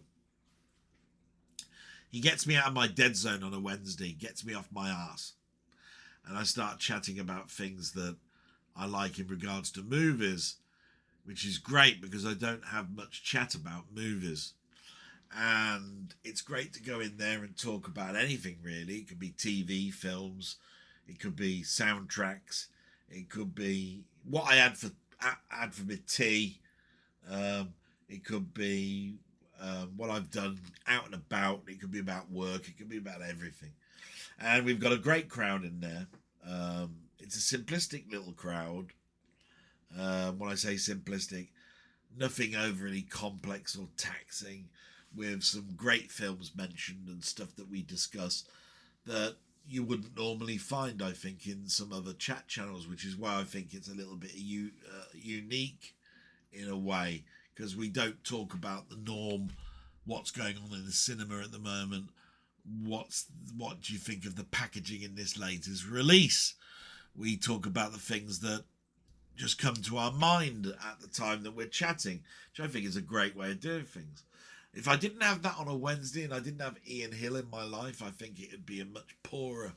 he gets me out of my dead zone on a Wednesday, gets me off my arse. And I start chatting about things that I like in regards to movies, which is great because I don't have much chat about movies. And it's great to go in there and talk about anything, really. It could be TV, films, it could be soundtracks, it could be what I had for my tea, it could be what I've done out and about, it could be about work, it could be about everything. And we've got a great crowd in there. It's a simplistic little crowd. When I say simplistic, nothing overly complex or taxing, with some great films mentioned and stuff that we discuss that you wouldn't normally find, I think, in some other chat channels, which is why I think it's a little bit unique in a way, because we don't talk about the norm, what's going on in the cinema at the moment, what do you think of the packaging in this latest release. We talk about the things that just come to our mind at the time that we're chatting, which I think is a great way of doing things. If I didn't have that on a Wednesday and I didn't have Ian Hill in my life, I think it would be a much poorer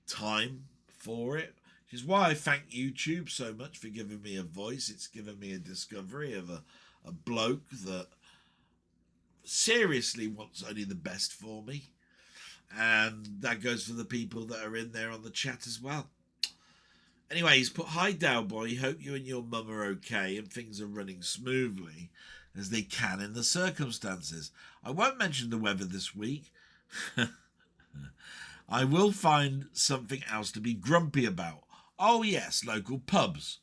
time for it. Which is why I thank YouTube so much for giving me a voice. It's given me a discovery of a bloke that seriously wants only the best for me. And that goes for the people that are in there on the chat as well. Anyway, he's put, "Hi Dowboy, hope you and your mum are okay and things are running smoothly as they can in the circumstances. I won't mention the weather this week. I will find something else to be grumpy about. Oh yes, local pubs.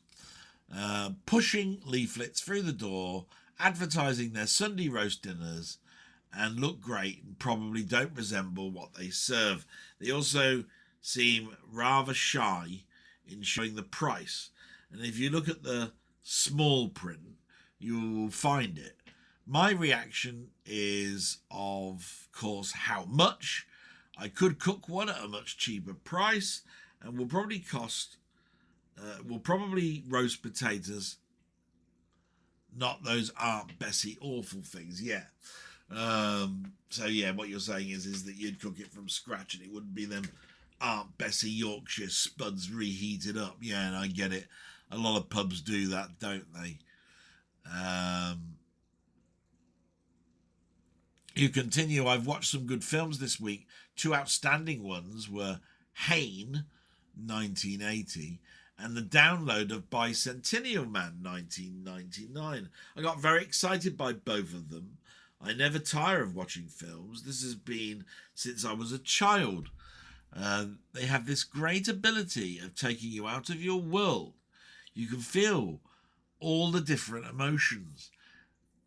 Pushing leaflets through the door, advertising their Sunday roast dinners, and look great and probably don't resemble what they serve. They also seem rather shy in showing the price. And if you look at the small print, you will find it. My reaction is, of course, how much. I could cook one at a much cheaper price and will probably roast potatoes, not those Aunt Bessie awful things. Yeah. So yeah, what you're saying is that you'd cook it from scratch and it wouldn't be them Aunt Bessie Yorkshire spuds reheated up. Yeah, and I get it. A lot of pubs do that, don't they? You continue, I've watched some good films this week. Two outstanding ones were Hain, 1980, and the download of Bicentennial Man, 1999. I got very excited by both of them. I never tire of watching films. This has been since I was a child. They have this great ability of taking you out of your world. You can feel all the different emotions.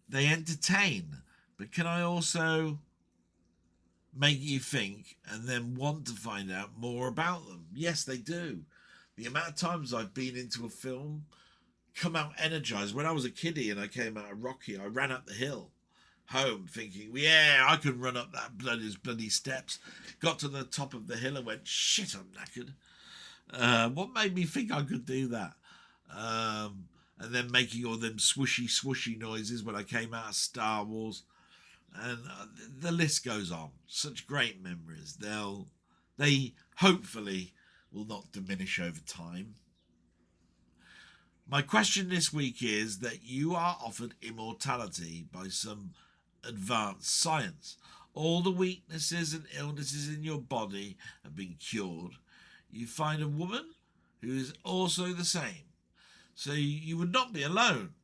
They entertain, but can I also make you think and then want to find out more about them? Yes, they do. The amount of times I've been into a film, come out energized. When I was a kiddie and I came out of Rocky, I ran up the hill home thinking, yeah, I can run up that bloody steps. Got to the top of the hill and went, shit, I'm knackered. What made me think I could do that? And then making all them swooshy noises when I came out of Star Wars. And the list goes on. Such great memories. They hopefully will not diminish over time. My question this week is that you are offered immortality by some advanced science. All the weaknesses and illnesses in your body have been cured. You find a woman who is also the same. So you would not be alone.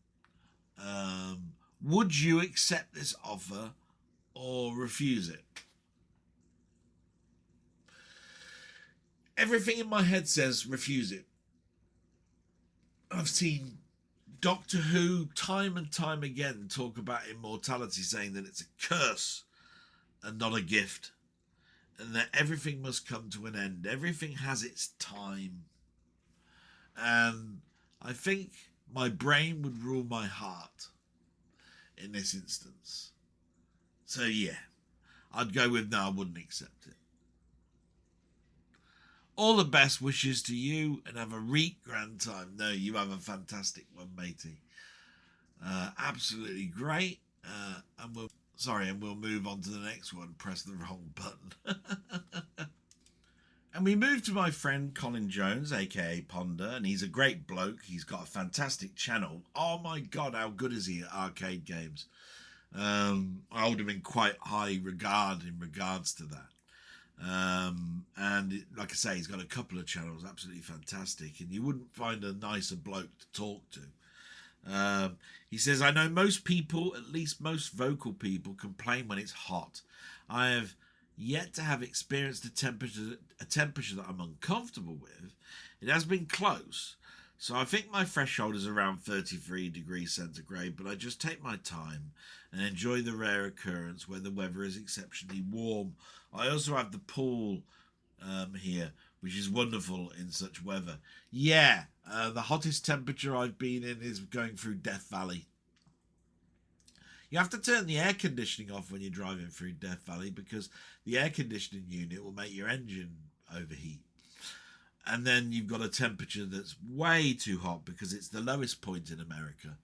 Would you accept this offer or refuse it? Everything in my head says refuse it. I've seen Doctor Who time and time again talk about immortality, saying that it's a curse and not a gift, and that everything must come to an end. Everything has its time. And I think my brain would rule my heart in this instance. So yeah, I'd go with no, I wouldn't accept it. All the best wishes to you and have a reet grand time. No, you have a fantastic one, matey. Absolutely great. And we'll move on to the next one. Press the wrong button. And we move to my friend Colin Jones, aka Ponder, and he's a great bloke. He's got a fantastic channel. Oh my god, how good is he at arcade games? I hold him in quite high regard in regards to that. And like I say, he's got a couple of channels, absolutely fantastic, and you wouldn't find a nicer bloke to talk to. He says, I know most people, at least most vocal people, complain when it's hot. I have yet to have experienced a temperature that I'm uncomfortable with. It has been close, so I think my threshold is around 33 degrees centigrade, but I just take my time and enjoy the rare occurrence where the weather is exceptionally warm. I also have the pool here, which is wonderful in such weather. Yeah, the hottest temperature I've been in is going through Death Valley. You have to turn the air conditioning off when you're driving through Death Valley, because the air conditioning unit will make your engine overheat. And then you've got a temperature that's way too hot because it's the lowest point in America,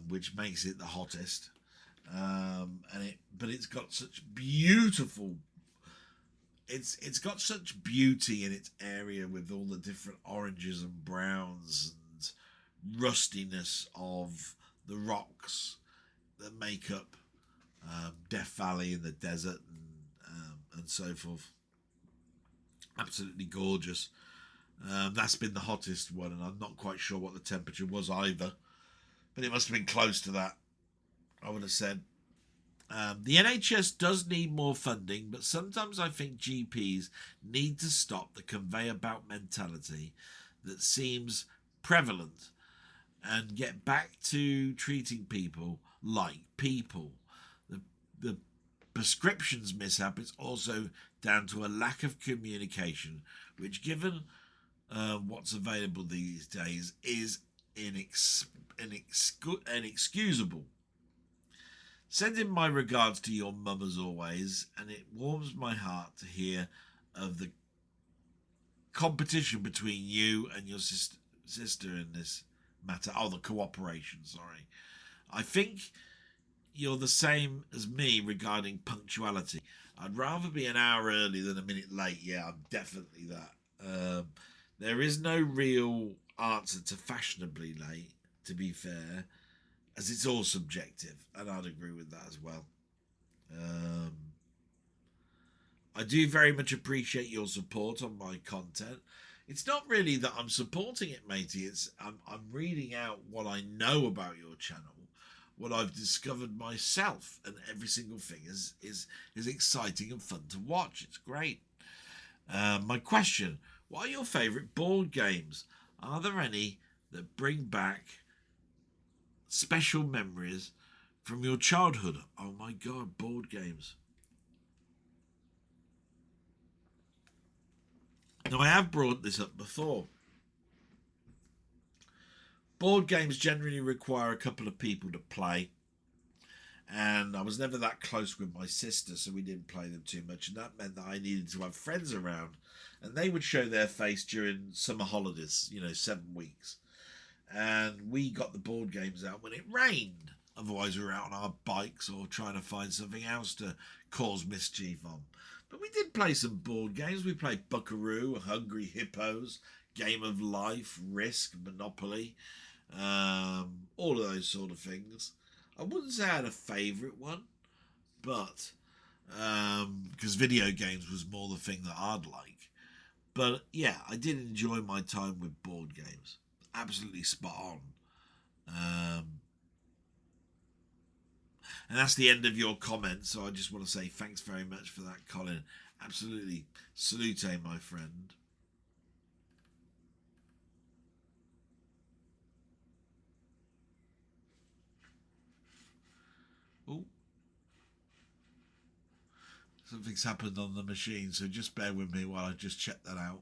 which makes it the hottest. But it's got such beautiful. It's got such beauty in its area with all the different oranges and browns and rustiness of the rocks that make up Death Valley in the desert and so forth. Absolutely gorgeous. That's been the hottest one, and I'm not quite sure what the temperature was either, but it must have been close to that, I would have said. The NHS does need more funding, but sometimes I think GPs need to stop the conveyor belt mentality that seems prevalent and get back to treating people like people. The prescriptions mishap is also down to a lack of communication, which, given what's available these days, is inexcusable. Send in my regards to your mum as always, and it warms my heart to hear of the competition between you and your sister in this matter. Oh, the cooperation, sorry. I think you're the same as me regarding punctuality. I'd rather be an hour early than a minute late. Yeah, I'm definitely that. There is no real answer to fashionably late, to be fair, as it's all subjective, and I'd agree with that as well. I do very much appreciate your support on my content. It's not really that I'm supporting it, matey. It's I'm reading out what I know about your channel, what I've discovered myself, and every single thing is exciting and fun to watch. It's great. My question: what are your favourite board games? Are there any that bring back special memories from your childhood? Oh my god, board games. Now, I have brought this up before. Board games generally require a couple of people to play, and I was never that close with my sister, so we didn't play them too much, and that meant that I needed to have friends around, and they would show their face during summer holidays, 7 weeks. And we got the board games out when it rained. Otherwise, we were out on our bikes or trying to find something else to cause mischief on. But we did play some board games. We played Buckaroo, Hungry Hippos, Game of Life, Risk, Monopoly, all of those sort of things. I wouldn't say I had a favourite one, but because video games was more the thing that I'd like. But yeah, I did enjoy my time with board games. Absolutely spot on. And that's the end of your comment, so I just want to say thanks very much for that, Colin. Absolutely. Salute, my friend. Oh, something's happened on the machine, so just bear with me while I just check that out.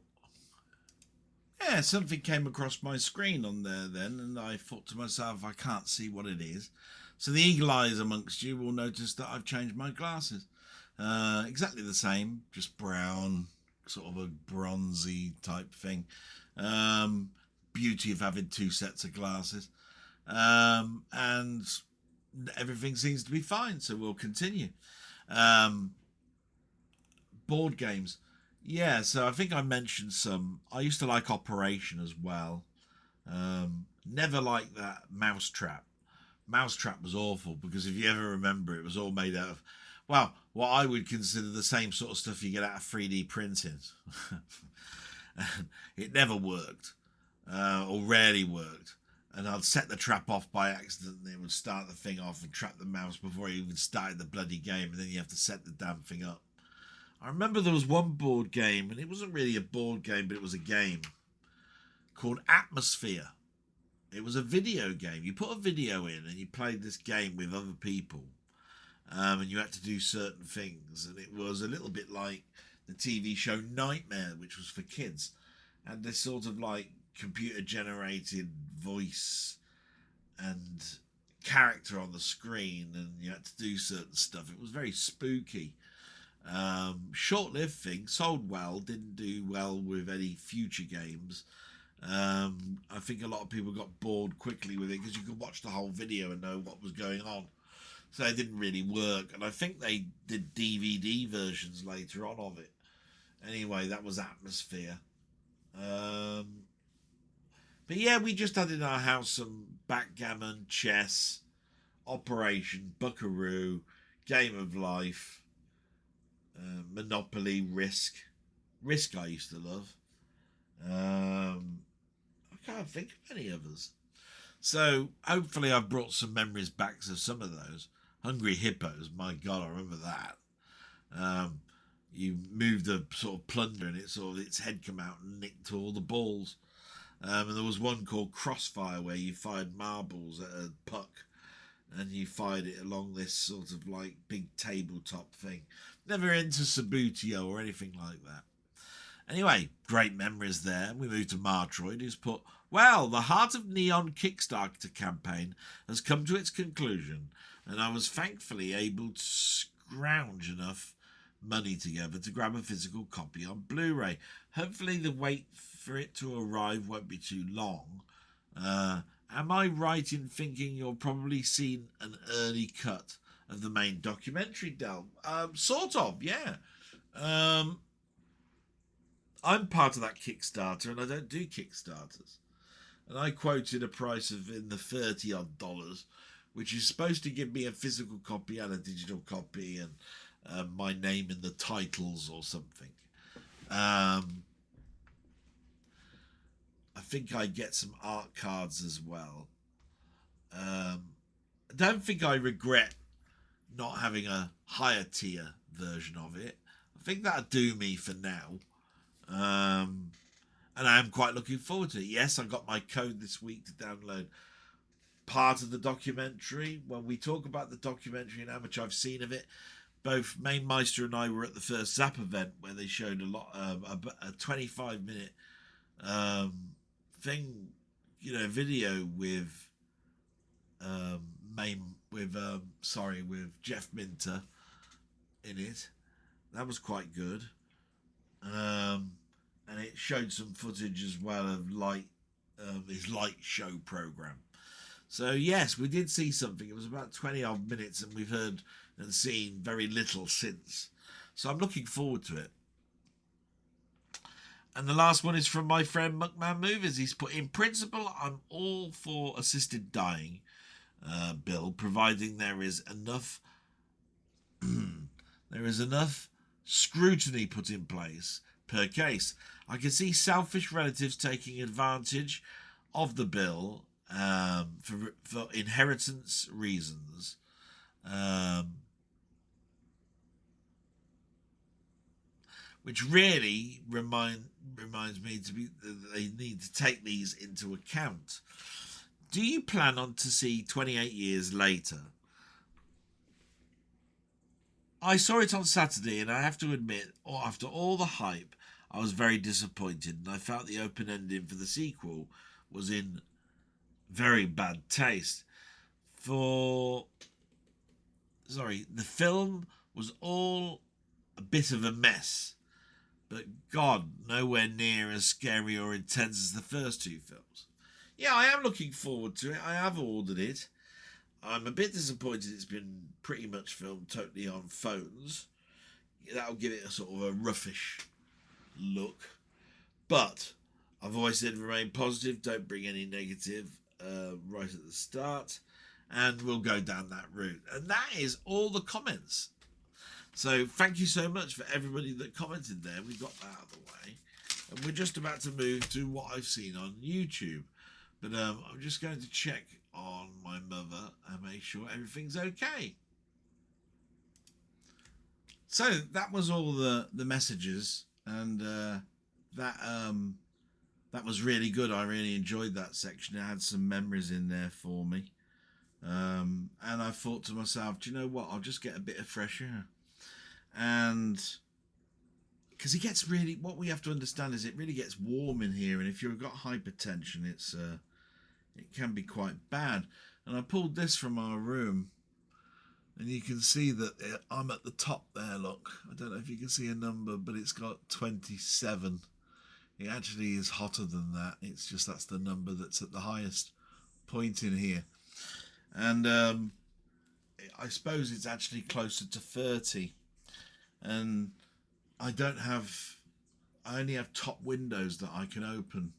Yeah, something came across my screen on there then, and I thought to myself, I can't see what it is. So the eagle eyes amongst you will notice that I've changed my glasses. Exactly the same, just brown, sort of a bronzy type thing. Beauty of having two sets of glasses. And everything seems to be fine, so we'll continue. Board games. Yeah, so I think I mentioned some. I used to like Operation as well. Never liked that Mousetrap. Mousetrap was awful because if you ever remember, it was all made out of, well, what I would consider the same sort of stuff you get out of 3D printing. It never worked, or rarely worked. And I'd set the trap off by accident, and it would start the thing off and trap the mouse before it even started the bloody game, and then you have to set the damn thing up. I remember there was one board game, and it wasn't really a board game, but it was a game called Atmosphere. It was a video game. You put a video in and you played this game with other people, and you had to do certain things. And it was a little bit like the TV show Nightmare, which was for kids. And this sort of like computer generated voice and character on the screen, and you had to do certain stuff. It was very spooky. Short-lived thing, sold well, didn't do well with any future games. I think a lot of people got bored quickly with it because you could watch the whole video and know what was going on. So it didn't really work, and I think they did DVD versions later on of it. Anyway, that was Atmosphere. But yeah, we just had in our house some backgammon, chess, Operation, Buckaroo, Game of Life, Monopoly, Risk. Risk I used to love. I can't think of any others. So hopefully I've brought some memories back to some of those. Hungry Hippos, my God, I remember that. You moved a sort of plunder and its head come out and nicked all the balls. And there was one called Crossfire where you fired marbles at a puck and you fired it along this sort of like big tabletop thing. Never into Sabutio or anything like that. Anyway, great memories there. We moved to Martroid, who's put, well, the Heart of Neon Kickstarter campaign has come to its conclusion, and I was thankfully able to scrounge enough money together to grab a physical copy on Blu-ray. Hopefully the wait for it to arrive won't be too long. Am I right in thinking you'll probably seen an early cut of the main documentary, Del? Sort of, yeah. I'm part of that Kickstarter, and I don't do Kickstarters. And I quoted a price of in the $30 odd, which is supposed to give me a physical copy and a digital copy, and my name in the titles or something. I think I get some art cards as well. I don't think I regret not having a higher tier version of it. I think that'll do me for now. And I am quite looking forward to it. Yes, I got my code this week to download part of the documentary. When we talk about the documentary and how much I've seen of it, both Mainmeister and I were at the first Zap event where they showed a 25-minute thing, video with with Jeff Minter in it. That was quite good. And it showed some footage as well of his light show program. So yes, we did see something. It was about 20 odd minutes, and we've heard and seen very little since. So I'm looking forward to it. And the last one is from my friend Muckman-Movies. He's put, in principle, I'm all for assisted dying, Bill, providing there is enough scrutiny put in place per case. I can see selfish relatives taking advantage of the bill for inheritance reasons. which really reminds me to be that they need to take these into account. Do you plan on to see 28 years later? I saw it on Saturday, and I have to admit, after all the hype, I was very disappointed, and I felt the open ending for the sequel was in very bad taste. The film was all a bit of a mess, but God, nowhere near as scary or intense as the first two films. Yeah, I am looking forward to it. I have ordered it. I'm a bit disappointed it's been pretty much filmed totally on phones. That'll give it a sort of a roughish look. But I've always said remain positive, don't bring any negative right at the start. And we'll go down that route. And that is all the comments. So thank you so much for everybody that commented there. We got that out of the way. And we're just about to move to what I've seen on YouTube. But I'm just going to check on my mother and make sure everything's okay. So that was all the messages, and that was really good. I really enjoyed that section. It had some memories in there for me. And I thought to myself, do you know what? I'll just get a bit of fresh air. And because it gets really, what we have to understand is it really gets warm in here. And if you've got hypertension, it can be quite bad. And I pulled this from our room, and you can see that I'm at the top there, look. I don't know if you can see a number, but it's got 27. It actually is hotter than that. It's just that's the number that's at the highest point in here. And I suppose it's actually closer to 30. And I only have top windows that I can open.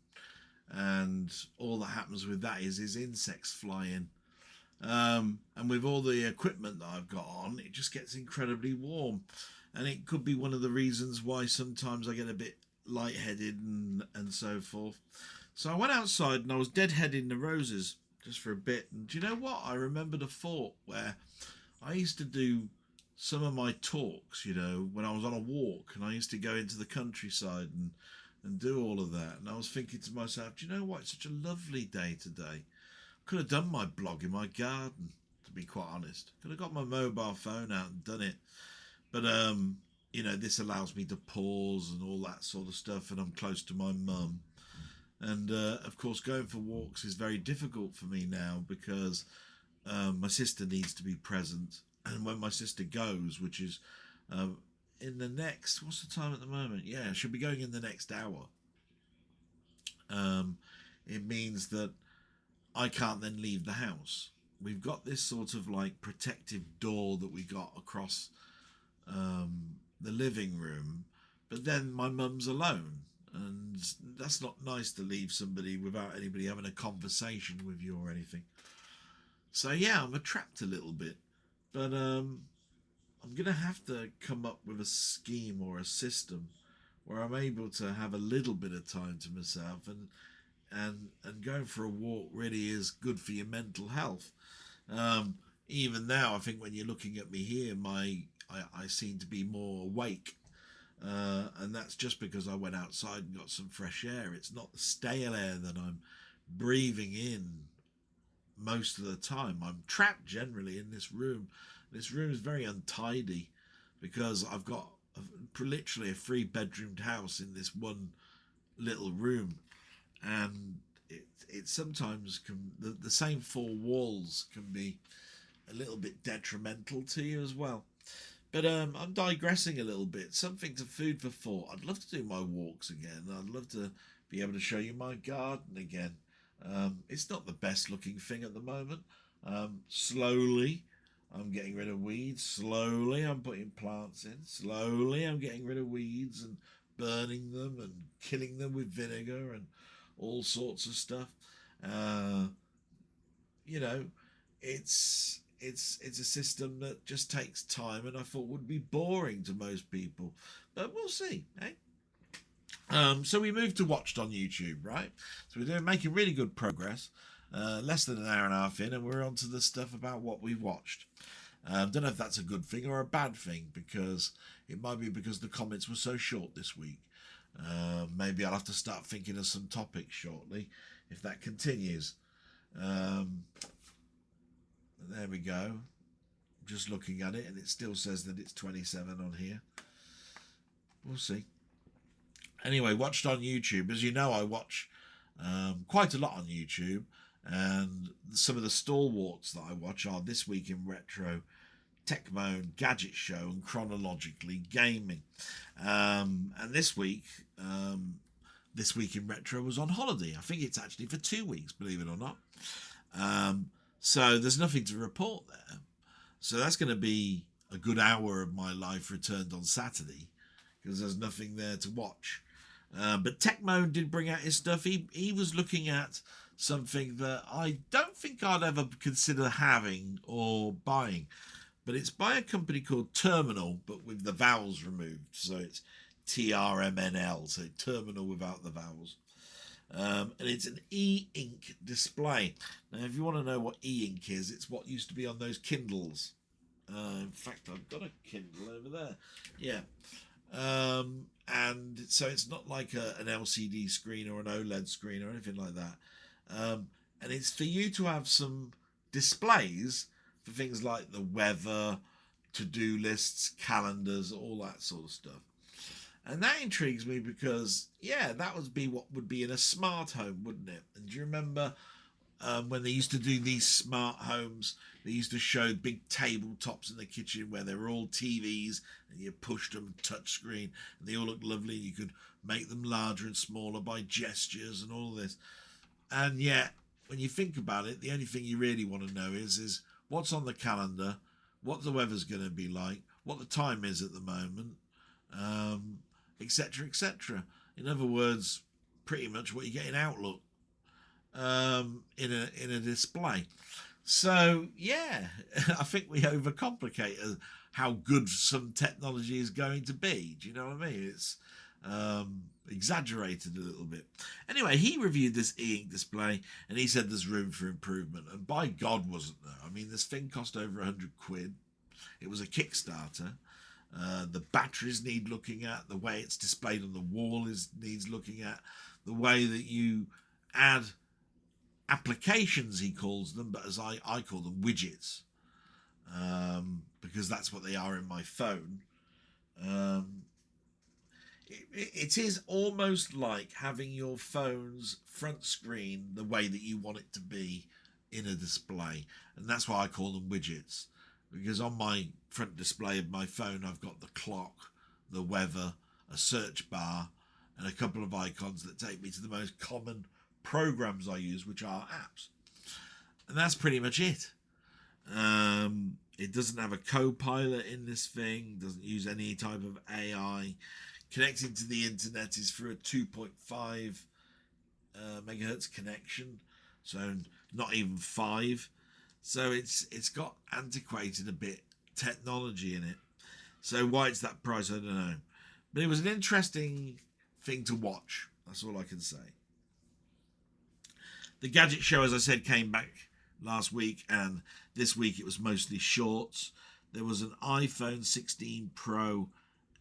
And all that happens with that is insects fly in. And with all the equipment that I've got on, it just gets incredibly warm. And it could be one of the reasons why sometimes I get a bit lightheaded and so forth. So I went outside and I was deadheading the roses just for a bit. And do you know what? I remembered a thought where I used to do some of my talks, you know, when I was on a walk, and I used to go into the countryside and do all of that. And I was thinking to myself, do you know what? It's such a lovely day today. Could have done my blog in my garden, to be quite honest. Could have got my mobile phone out and done it. But, you know, this allows me to pause and all that sort of stuff, and I'm close to my mum. And, of course, going for walks is very difficult for me now because my sister needs to be present. And when my sister goes, which is in the next, what's the time at the moment? Yeah, she'll be going in the next hour. It means that I can't then leave the house. We've got this sort of like protective door that we got across the living room, but then my mum's alone, and that's not nice to leave somebody without anybody having a conversation with you or anything. So yeah, I'm trapped a little bit, but I'm gonna have to come up with a scheme or a system where I'm able to have a little bit of time to myself, and going for a walk really is good for your mental health. Even now, I think when you're looking at me here, I seem to be more awake, and that's just because I went outside and got some fresh air. It's not the stale air that I'm breathing in most of the time. I'm trapped generally in this room. This room is very untidy because I've got literally a 3-bedroomed house in this one little room, and it sometimes can, the same 4 walls can be a little bit detrimental to you as well. But I'm digressing a little bit. Something to food for thought. I'd love to do my walks again. I'd love to be able to show you my garden again. It's not the best looking thing at the moment. Slowly I'm getting rid of weeds. Slowly I'm putting plants in. Slowly I'm getting rid of weeds and burning them and killing them with vinegar and all sorts of stuff. You know, it's a system that just takes time, and I thought would be boring to most people, but we'll see, eh? So we moved to watched on YouTube, right? So we're making really good progress. Less than an hour and a half in, and we're on to the stuff about what we watched. Don't know if that's a good thing or a bad thing, because it might be because the comments were so short this week. Maybe I'll have to start thinking of some topics shortly if that continues. There we go. Just looking at it, and it still says that it's 27 on here. We'll see. Anyway, watched on YouTube. As you know, I watch quite a lot on YouTube, and some of the stalwarts that I watch are This Week in Retro, Techmoan, Gadget Show, and Chronologically Gaming. And this week in Retro was on holiday. I think it's actually for 2 weeks, believe it or not. So there's nothing to report there. So that's going to be a good hour of my life returned on Saturday, because there's nothing there to watch. But Techmoan did bring out his stuff. He was looking at something that I don't think I'd ever consider having or buying. But it's by a company called Terminal, but with the vowels removed. So it's TRMNL, so Terminal without the vowels. And it's an e-ink display. Now, if you want to know what e-ink is, it's what used to be on those Kindles. In fact, I've got a Kindle over there. Yeah. And so it's not like an LCD screen or an OLED screen or anything like that. And it's for you to have some displays for things like the weather, to-do lists, calendars, all that sort of stuff. And that intrigues me because, yeah, that would be what would be in a smart home, wouldn't it? And do you remember when they used to do these smart homes, they used to show big tabletops in the kitchen where they were all TVs, and you pushed them touchscreen, and they all looked lovely. You could make them larger and smaller by gestures and all this. And yet, when you think about it, the only thing you really want to know is what's on the calendar, what the weather's going to be like, what the time is at the moment, etc., etc. In other words, pretty much what you get in Outlook in a display. So yeah, I think we overcomplicate how good some technology is going to be. Do you know what I mean? It's exaggerated a little bit. Anyway, he reviewed this e-ink display and he said there's room for improvement, and by God wasn't there. I mean, this thing cost over 100 quid. It was a Kickstarter. The batteries need looking at, the way it's displayed on the wall needs looking at, the way that you add applications, he calls them, but as I call them, widgets, because that's what they are in my phone. It is almost like having your phone's front screen the way that you want it to be in a display, and that's why I call them widgets, because on my front display of my phone I've got the clock, the weather, a search bar, and a couple of icons that take me to the most common programs I use, which are apps. And that's pretty much it. It doesn't have a co-pilot in this thing, doesn't use any type of AI. Connecting to the internet is through a 2.5 megahertz connection, so not even 5. So it's got antiquated a bit technology in it. So why it's that price, I don't know. But it was an interesting thing to watch. That's all I can say. The Gadget Show, as I said, came back last week, and this week it was mostly shorts. There was an iPhone 16 Pro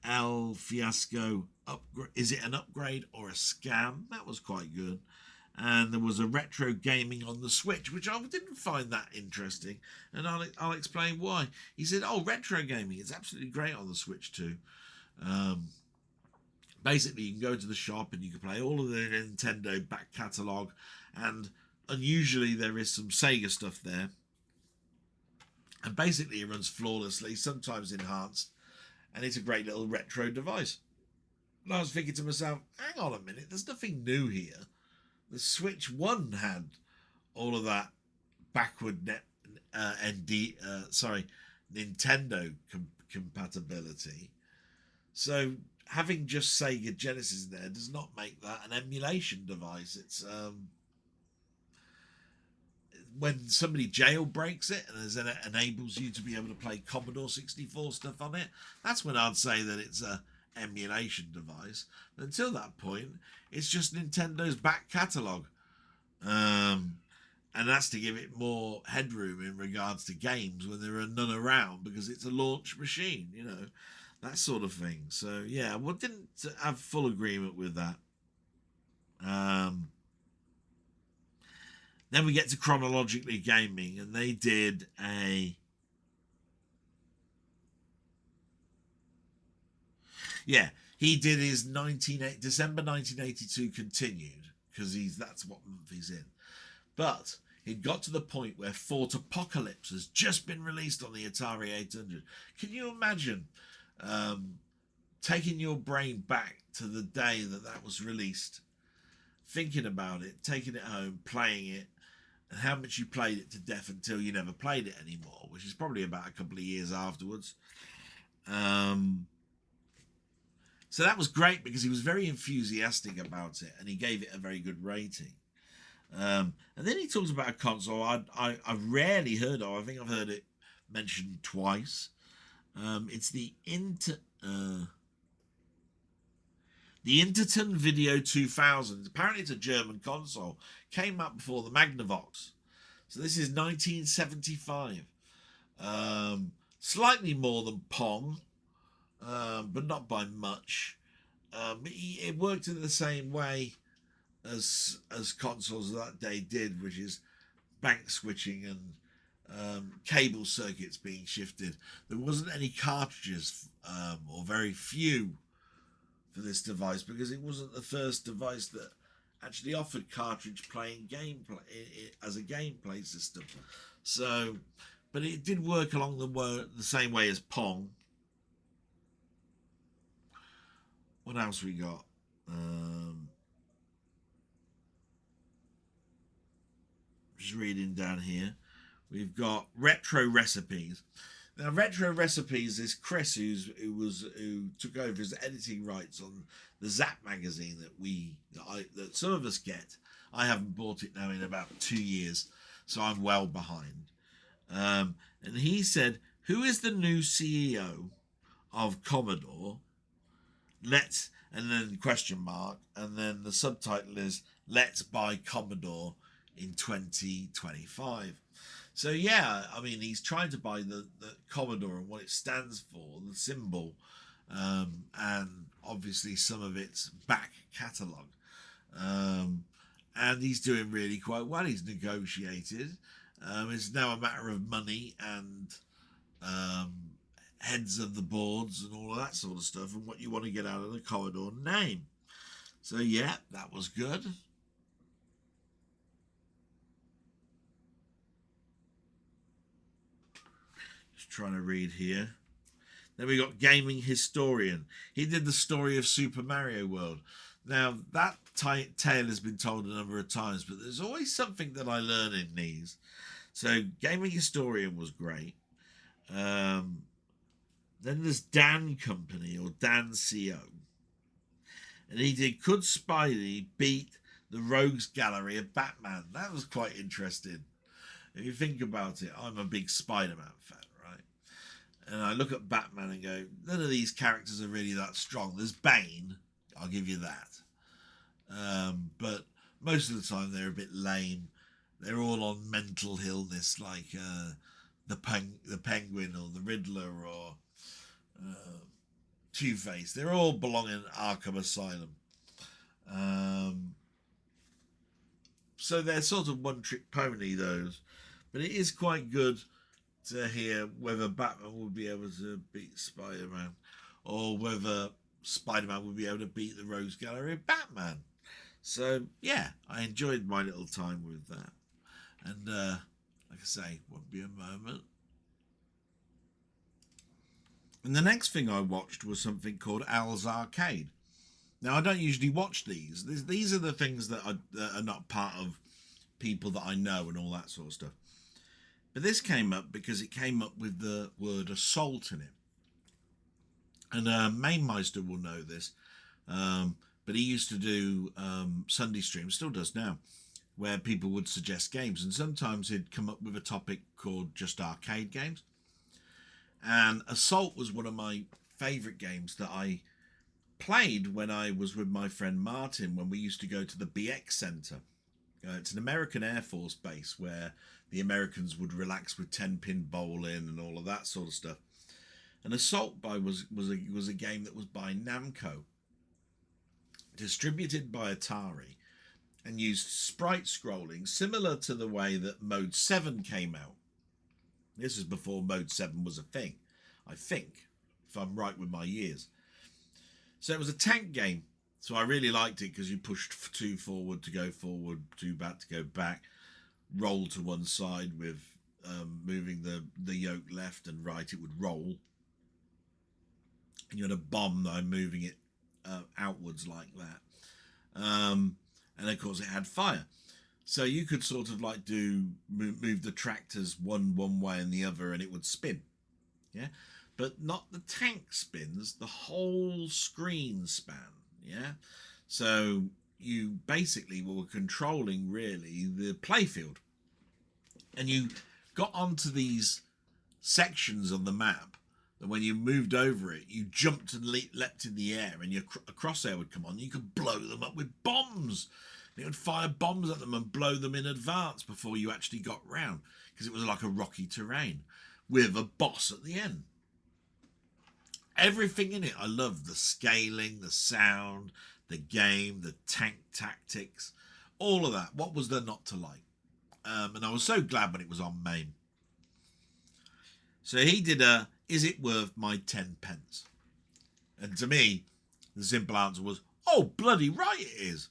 L Fiasco upgrade. Is it an upgrade or a scam? That was quite good. And there was a retro gaming on the Switch, which I didn't find that interesting, and I'll explain why. He said, "Oh, retro gaming is absolutely great on the Switch too. Basically, you can go to the shop and you can play all of the Nintendo back catalogue, and unusually there is some Sega stuff there. And basically, it runs flawlessly, sometimes enhanced, and it's a great little retro device." And I was thinking to myself, hang on a minute, there's nothing new here. The Switch 1 had all of that backward Nintendo compatibility. So having just Sega Genesis there does not make that an emulation device. It's when somebody jailbreaks it and it enables you to be able to play Commodore 64 stuff on it, that's when I'd say that it's a emulation device. But until that point, it's just Nintendo's back catalogue. And And that's to give it more headroom in regards to games when there are none around, because it's a launch machine, you know, that sort of thing. So yeah, well, didn't have full agreement with that. Then we get to Chronologically Gaming, and they did a he did his December 1982 continued, because that's what month he's in. But it got to the point where Fort Apocalypse has just been released on the Atari 800. Can you imagine taking your brain back to the day that was released, thinking about it, taking it home, playing it, and how much you played it to death until you never played it anymore, which is probably about a couple of years afterwards. So that was great, because he was very enthusiastic about it, and he gave it a very good rating. And then he talks about a console I've rarely heard of. I think I've heard it mentioned twice. It's the Interton Video 2000. Apparently it's a German console. Came up before the Magnavox. So this is 1975. Slightly more than Pong, but not by much. It worked in the same way as consoles of that day did, which is bank switching and cable circuits being shifted. There wasn't any cartridges, or very few, for this device, because it wasn't the first device that actually offered cartridge playing gameplay as a gameplay system. So, but it did work along the same way as Pong. What else we got? Just reading down here. We've got Retro Recipes. Now, Retro Recipes is Chris, who took over his editing rights on the Zap magazine that some of us get. I haven't bought it now in about 2 years, so I'm well behind. And he said, "Who is the new CEO of Commodore? And then question mark, and then the subtitle is Let's Buy Commodore in 2025. So yeah, I mean, he's trying to buy the Commodore and what it stands for, the symbol, and obviously some of its back catalogue. And he's doing really quite well. He's negotiated. It's now a matter of money and heads of the boards and all of that sort of stuff, and what you want to get out of the Commodore name. So yeah, that was good. Just trying to read here. Then we got Gaming Historian. He did the story of Super Mario World. Now, that tale has been told a number of times, but there's always something that I learn in these. So Gaming Historian was great. Then there's Dan Company, or Dan CO. And he did Could Spidey Beat the Rogues Gallery of Batman? That was quite interesting. If you think about it, I'm a big Spider-Man fan, right? And I look at Batman and go, none of these characters are really that strong. There's Bane, I'll give you that. But most of the time they're a bit lame. They're all on mental illness, like the Penguin or the Riddler or Two-Face. They're all belong in Arkham Asylum. So they're sort of one-trick pony, those. But it is quite good to hear whether Batman will be able to beat Spider-Man, or whether Spider-Man will be able to beat the Rogues Gallery of Batman. So yeah, I enjoyed my little time with that. And like I say, won't be a moment. And the next thing I watched was something called Al's Arcade. Now, I don't usually watch these. These are the things that are not part of people that I know and all that sort of stuff. But this came up because it came up with the word assault in it. And Mainmeister will know this, but he used to do Sunday streams, still does now, where people would suggest games. And sometimes he'd come up with a topic called just arcade games. And Assault was one of my favourite games that I played when I was with my friend Martin, when we used to go to the BX Centre. It's an American Air Force base where the Americans would relax with 10-pin bowling and all of that sort of stuff. And Assault by was a game that was by Namco, distributed by Atari, and used sprite scrolling similar to the way that Mode 7 came out. This is before Mode 7 was a thing, I think, if I'm right with my years. So it was a tank game. So I really liked it because you pushed 2 forward to go forward, 2 back to go back, roll to one side with moving the yoke left and right, it would roll. And you had a bomb though, moving it outwards like that. And of course it had fire. So you could sort of like move the tractors one way and the other, and it would spin. Yeah. But not the tank spins, the whole screen span. Yeah. So you basically were controlling really the playfield. And you got onto these sections on the map that when you moved over it, you jumped and leapt in the air, and a crosshair would come on. You could blow them up with bombs. And it would fire bombs at them and blow them in advance before you actually got round, because it was like a rocky terrain with a boss at the end. Everything in it I loved. The scaling, the sound, the game, the tank tactics, all of that. What was there not to like? And I was so glad when it was on MAME. So he did a, is it worth my 10 pence? And to me, the simple answer was, oh, bloody right it is.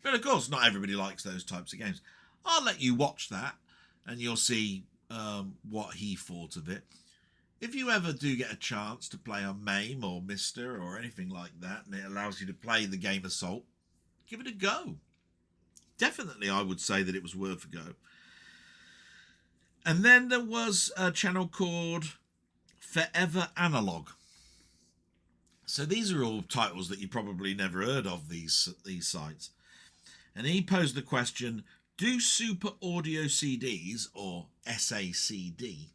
But of course, not everybody likes those types of games. I'll let you watch that and you'll see what he thought of it. If you ever do get a chance to play on MAME or Mister or anything like that, and it allows you to play the game Assault, give it a go. Definitely, I would say that it was worth a go. And then there was a channel called Forever Analog. So these are all titles that you probably never heard of, these sites. And he posed the question, do Super Audio CDs, or SACD,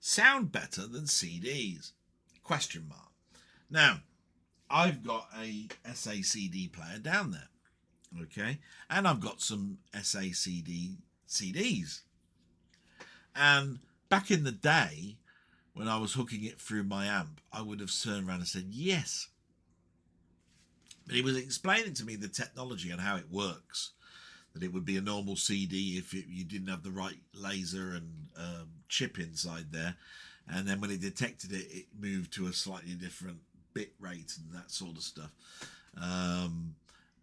sound better than CDs? Question mark. Now, I've got a SACD player down there. Okay. And I've got some SACD CDs. And back in the day, when I was hooking it through my amp, I would have turned around and said yes. But he was explaining to me the technology and how it works. That it would be a normal CD if you didn't have the right laser and chip inside there. And then when it detected it, it moved to a slightly different bit rate and that sort of stuff.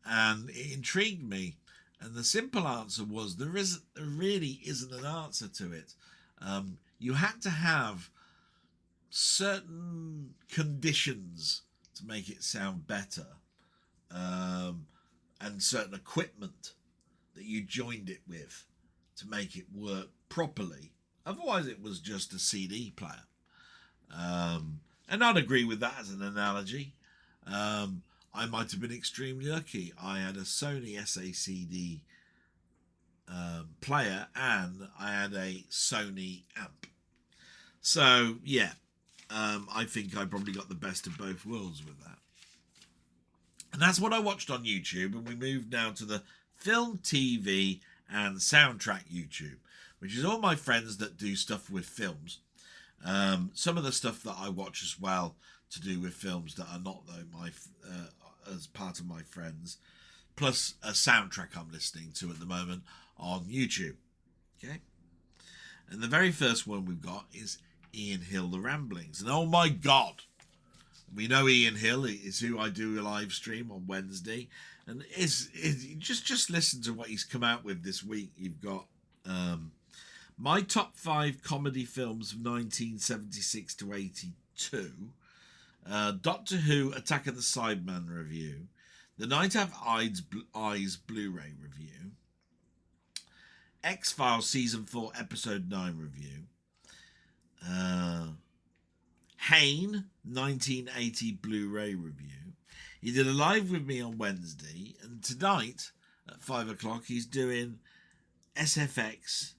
And it intrigued me. And the simple answer was there really isn't an answer to it. You had to have certain conditions to make it sound better, and certain equipment that you joined it with to make it work properly. Otherwise, it was just a CD player. And I'd agree with that as an analogy. I might have been extremely lucky. I had a Sony SACD player and I had a Sony amp. So, yeah, I think I probably got the best of both worlds with that. And that's what I watched on YouTube. And we moved now to the film, TV and soundtrack YouTube, which is all my friends that do stuff with films. Some of the stuff that I watch as well to do with films that are not though as part of my friends, plus a soundtrack I'm listening to at the moment on YouTube. Okay, and the very first one we've got is Ian Hill, The Ramblings, and oh my God, we know Ian Hill is who I do a live stream on Wednesday, and just listen to what he's come out with this week. You've got my top 5 comedy films of 1976 to 82. Doctor Who Attack of the Cybermen review, The Night Have Eyes Blu-ray review, X-Files Season 4 Episode 9 review, Hane 1980 Blu-ray review. He did a live with me on Wednesday, and tonight at 5 o'clock he's doing SFX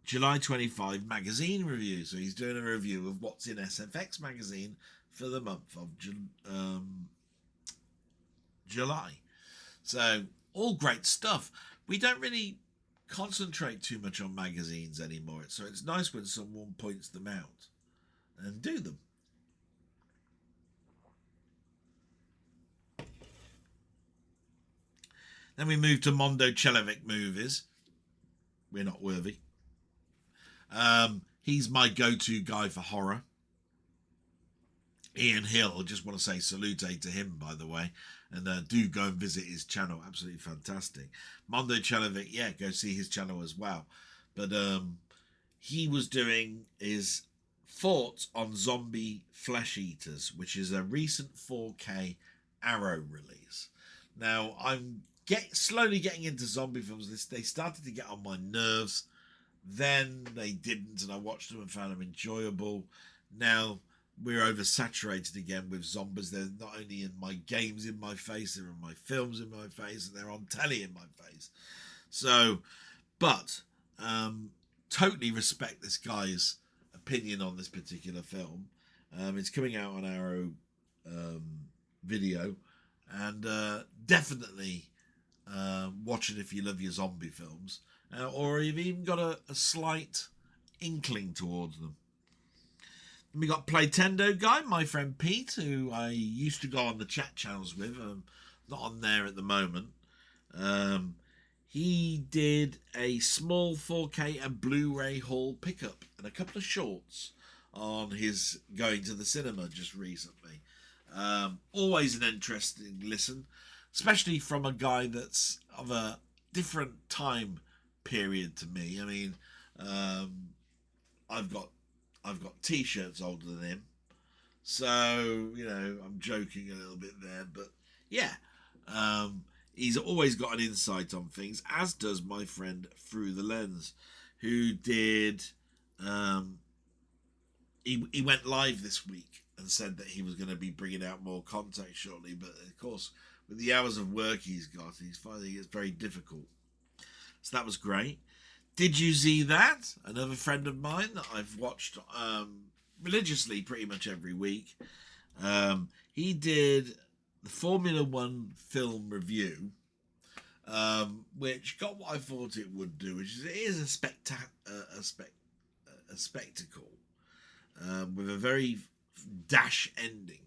July 25 magazine review. So he's doing a review of what's in SFX magazine for the month of July. So all great stuff. We don't really concentrate too much on magazines anymore, so it's nice when someone points them out and do them. Then we move to Mondo Chelovic movies. We're not worthy. He's my go-to guy for horror. Ian Hill, I just want to say salute to him, by the way. And do go and visit his channel. Absolutely fantastic. Mondo Chelovic, yeah, go see his channel as well. But he was doing his thoughts on Zombie Flesh Eaters, which is a recent 4K Arrow release. Now, I'm slowly getting into zombie films. They started to get on my nerves. Then they didn't, and I watched them and found them enjoyable. Now we're oversaturated again with zombies. They're not only in my games in my face, they're in my films in my face, and they're on telly in my face. So, but totally respect this guy's opinion on this particular film. It's coming out on Arrow Video, and definitely watch it if you love your zombie films, or you've even got a slight inkling towards them. And we got Playtendoguy, my friend Pete, who I used to go on the chat channels with. Not on there at the moment. He did a small 4K and Blu-ray haul pickup and a couple of shorts on his going to the cinema just recently. Always an interesting listen, especially from a guy that's of a different time period to me. I mean, I've got t-shirts older than him, so you know I'm joking a little bit there, but yeah, he's always got an insight on things, as does my friend Through the Lens, who did he went live this week and said that he was going to be bringing out more content shortly, but of course with the hours of work he's got, he's finding it's very difficult. So that was great. Did you see that? Another friend of mine that I've watched religiously pretty much every week. He did the Formula One film review, which got what I thought it would do, which is it is a spectacle with a very dash ending.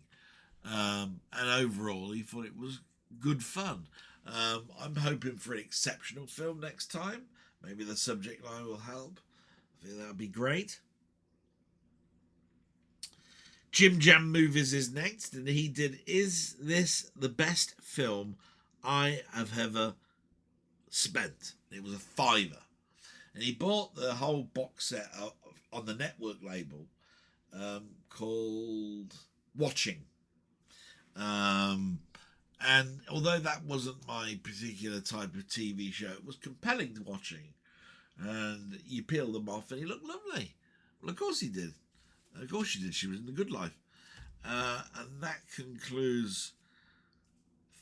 And overall, he thought it was good fun. I'm hoping for an exceptional film next time. Maybe the subject line will help. I think that would be great. Jim Jam Movies is next, and he did Is This the Best Film I Have Ever Spent? It was a £5. And he bought the whole box set on the network label called Watching. And although that wasn't my particular type of TV show, it was compelling to watching. And you peel them off and he looked lovely. Well, of course he did. Of course she did. She was in The Good Life. And that concludes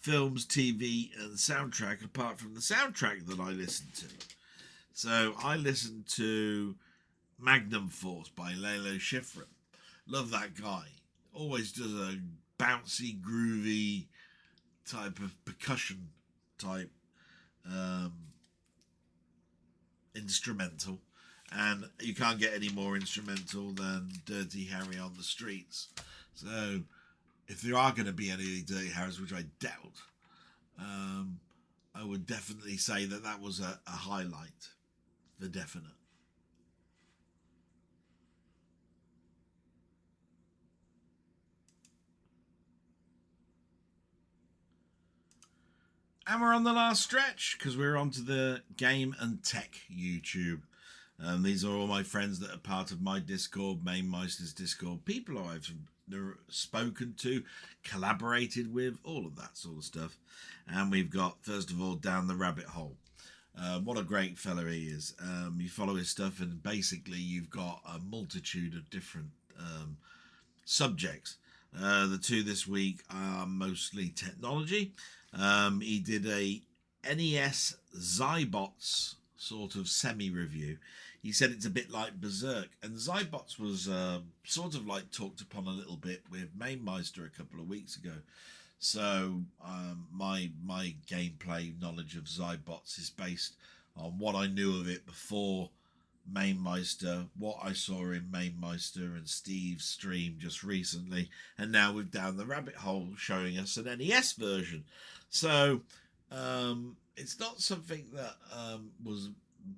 films, TV and soundtrack, apart from the soundtrack that I listened to. So I listened to Magnum Force by Lalo Schifrin. Love that guy. Always does a bouncy, groovy type of percussion type instrumental, and you can't get any more instrumental than Dirty Harry on the Streets. So if there are going to be any Dirty Harrys, which I doubt, I would definitely say that was a highlight, for definite. And we're on the last stretch because we're onto the Game and Tech YouTube. These are all my friends that are part of my Discord, Mainmeister's Discord, people I've spoken to, collaborated with, all of that sort of stuff. And we've got, first of all, Down the Rabbit Hole. What a great fella he is. You follow his stuff and basically you've got a multitude of different subjects. The two this week are mostly technology. He did a NES Zybots sort of semi-review. He said it's a bit like Berserk, and Zybots was sort of like talked upon a little bit with Mainmeister a couple of weeks ago. So my gameplay knowledge of Zybots is based on what I knew of it before Mainmeister, what I saw in Mainmeister and Steve's stream just recently, and now we've down the rabbit hole showing us an NES version. So it's not something that was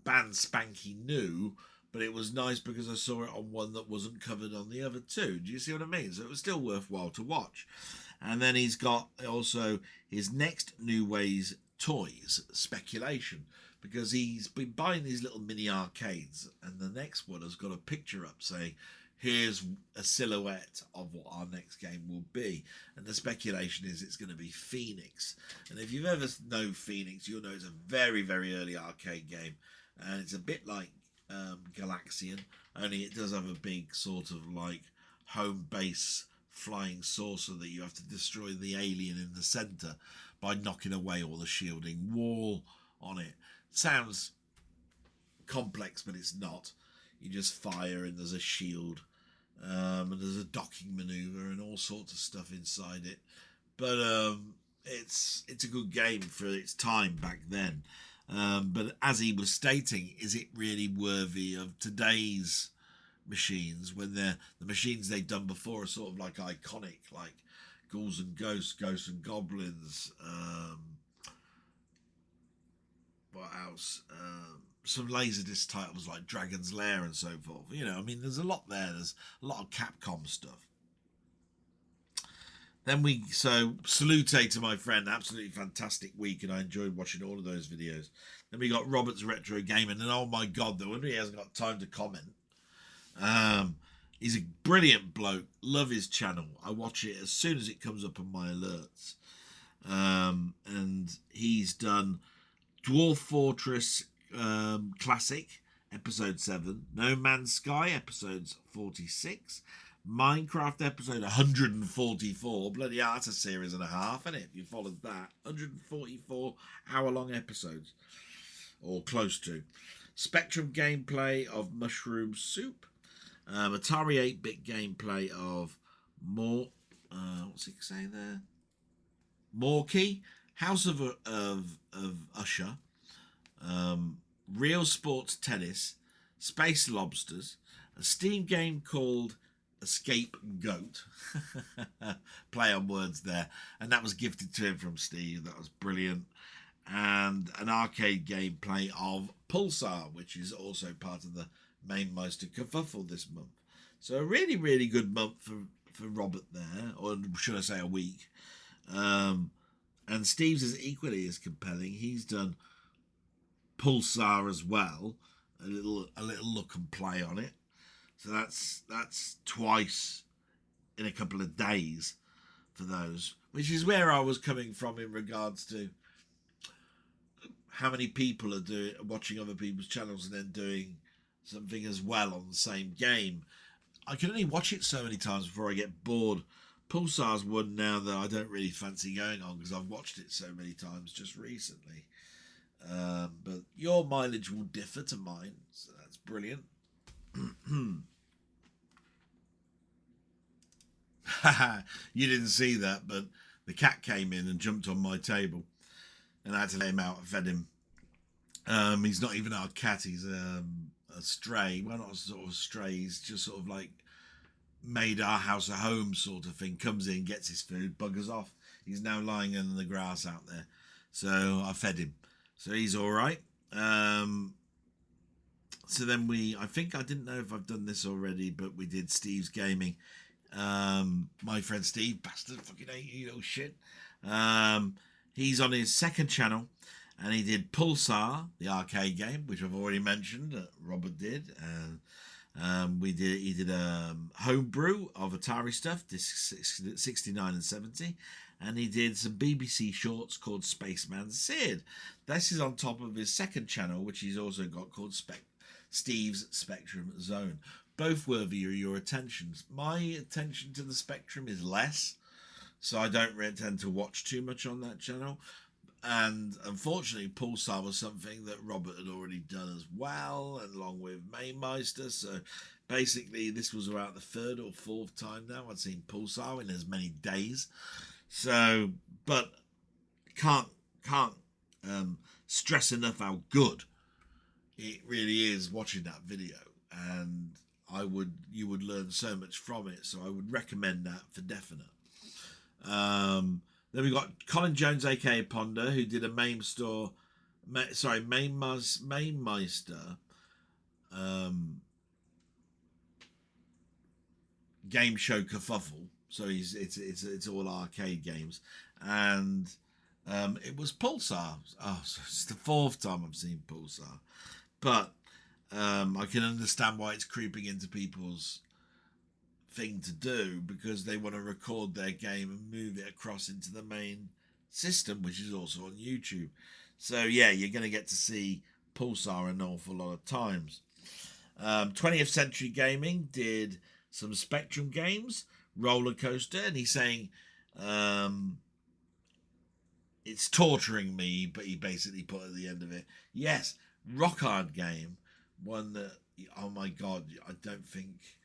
band spanky new, but it was nice because I saw it on one that wasn't covered on the other two. Do you see what I mean? So it was still worthwhile to watch. And then he's got also his next New Ways toys speculation, because he's been buying these little mini arcades, and the next one has got a picture up saying, here's a silhouette of what our next game will be. And the speculation is it's going to be Phoenix. And if you've ever known Phoenix, you'll know it's a very, very early arcade game. And it's a bit like Galaxian, only it does have a big sort of like home base flying saucer that you have to destroy the alien in the center by knocking away all the shielding wall on it. Sounds complex, but it's not. You just fire and there's a shield, and there's a docking maneuver and all sorts of stuff inside it. But it's a good game for its time back then. But as he was stating, is it really worthy of today's machines when the machines they've done before are sort of like iconic, like Ghouls and Ghosts, Ghosts and Goblins, what else? Some Laserdisc titles like Dragon's Lair and so forth. You know, I mean, there's a lot there. There's a lot of Capcom stuff. Then salute to my friend, absolutely fantastic week, and I enjoyed watching all of those videos. Then we got Robert's Retro Gaming, and oh my god, the wonder he hasn't got time to comment. He's a brilliant bloke. Love his channel. I watch it as soon as it comes up on my alerts. And he's done Dwarf Fortress Classic, episode 7. No Man's Sky, episodes 46. Minecraft, episode 144. Bloody hell, that's a series and a half, isn't it? If you followed that. 144 hour-long episodes. Or close to. Spectrum gameplay of Mushroom Soup. Atari 8-bit gameplay of what's it say there? Morky, House of Usher, Real Sports Tennis, Space Lobsters, a Steam game called Escape Goat. Play on words there. And that was gifted to him from Steve. That was brilliant. And an arcade gameplay of Pulsar, which is also part of the Mainmeister kerfuffle this month. So a really, really good month for Robert there, or should I say a week. And Steve's is equally as compelling. He's done Pulsar as well, a little look and play on it. So that's twice in a couple of days for those, which is where I was coming from in regards to how many people are watching other people's channels and then doing something as well on the same game. I can only watch it so many times before I get bored. Pulsar's one now that I don't really fancy going on because I've watched it so many times just recently. But your mileage will differ to mine, so that's brilliant. You didn't see that, but the cat came in and jumped on my table, and I had to let him out and fed him. He's not even our cat. He's a stray. Well, not a sort of stray. He's just sort of like made our house a home sort of thing. Comes in, gets his food, buggers off. He's now lying under the grass out there. So I fed him. So he's all right. So then I think I didn't know if I've done this already, but we did Steve's Gaming. My friend Steve, bastard, fucking hate you, little shit. He's on his second channel, and he did Pulsar, the arcade game, which I've already mentioned. Robert did. He did a homebrew of Atari stuff, disc 69 and 70, and he did some BBC shorts called Spaceman Sid. This is on top of his second channel, which he's also got called Steve's Spectrum Zone. Both worthy of your attention. My attention to the Spectrum is less, so I don't really tend to watch too much on that channel. And unfortunately, Pulsar was something that Robert had already done as well, and along with Mainmeister. So basically, this was about the third or fourth time now I'd seen Pulsar in as many days. So, but can't stress enough how good it really is watching that video, and you would learn so much from it. So I would recommend that for definite. Then we got Colin Jones, aka Ponder, who did a Mainmeister game show kerfuffle. So it's all arcade games, and it was Pulsar. Oh, so it's the fourth time I've seen Pulsar, but I can understand why it's creeping into people's thing to do, because they want to record their game and move it across into the main system, which is also on YouTube. So yeah, you're going to get to see Pulsar an awful lot of times. 20th Century Gaming did some Spectrum games, Roller Coaster, and he's saying it's torturing me, but he basically put at the end of it, yes, rock hard game, one that, oh my god, I don't think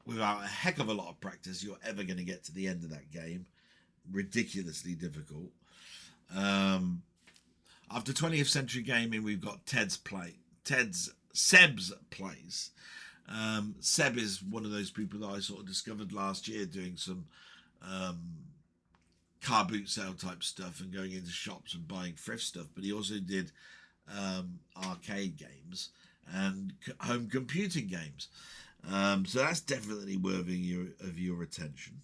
without a heck of a lot of practice you're ever going to get to the end of that game. Ridiculously difficult. After 20th Century Gaming, we've got Seb's Plays. Seb is one of those people that I sort of discovered last year doing some car boot sale type stuff and going into shops and buying thrift stuff, but he also did arcade games and home computing games. So that's definitely worthy of your attention.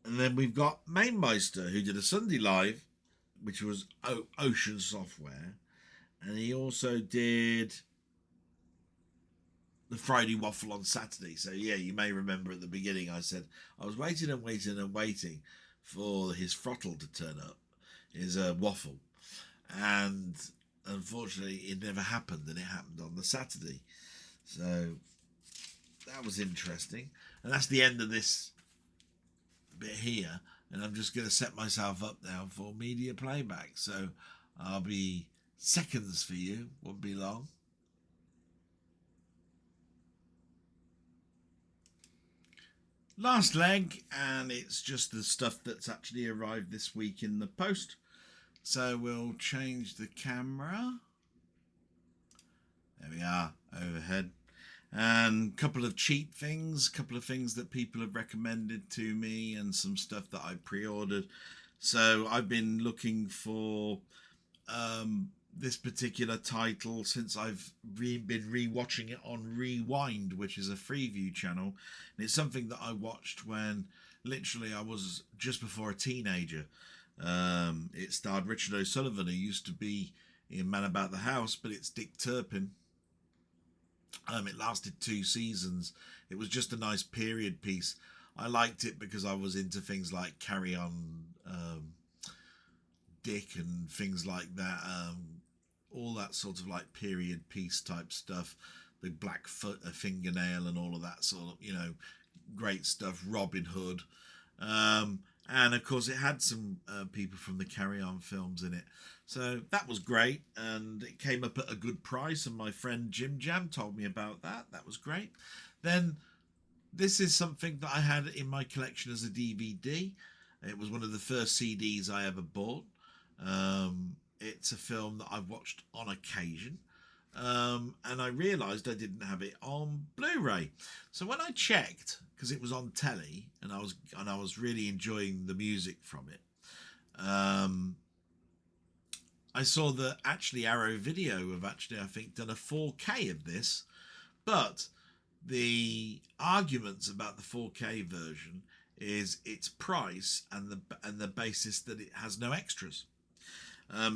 And then we've got Mainmeister, who did a Sunday Live, which was Ocean Software. And he also did the Friday Waffle on Saturday. So yeah, you may remember at the beginning I said I was waiting and waiting and waiting for his throttle to turn up, his waffle. And unfortunately it never happened, and it happened on the Saturday. So that was interesting. And that's the end of this bit here, and I'm just going to set myself up now for media playback. So I'll be seconds for you, won't be long. Last leg, and it's just the stuff that's actually arrived this week in the post. So we'll change the camera. There we are, overhead. And a couple of cheap things, a couple of things that people have recommended to me, and some stuff that I pre-ordered. So I've been looking for this particular title since I've been re-watching it on Rewind, which is a Freeview channel. And it's something that I watched when literally I was just before a teenager. It starred Richard O'Sullivan, who used to be in Man About the House, but it's Dick Turpin. It lasted 2 seasons. It was just a nice period piece. I liked it because I was into things like Carry On Dick and things like that. All that sort of like period piece type stuff. The Black Fingernail and all of that sort of, great stuff. Robin Hood. And of course it had some people from the Carry On films in it. So that was great, and it came up at a good price, and my friend Jim Jam told me about that. That was great. Then this is something that I had in my collection as a DVD. It was one of the first CDs I ever bought. It's a film that I've watched on occasion. And I realised I didn't have it on Blu-ray. So when I checked, because it was on telly, and I was really enjoying the music from it, I saw that actually Arrow Video have actually, I think, done a 4K of this, but the arguments about the 4K version is its price and the basis that it has no extras.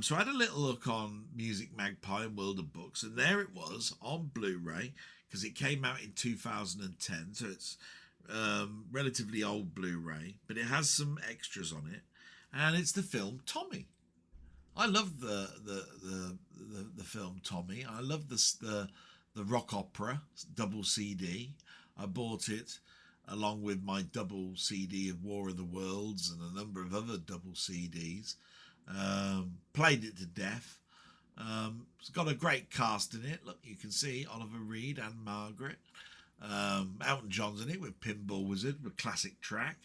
So I had a little look on Music Magpie and World of Books, and there it was on Blu-ray, because it came out in 2010, so it's relatively old Blu-ray, but it has some extras on it, and it's the film Tommy. I love the film Tommy. I love the rock opera double CD. I bought it along with my double CD of War of the Worlds and a number of other double CDs. Played it to death. It's got a great cast in it. Look, you can see Oliver Reed and Margaret. Elton John's in it with Pinball Wizard, with classic track.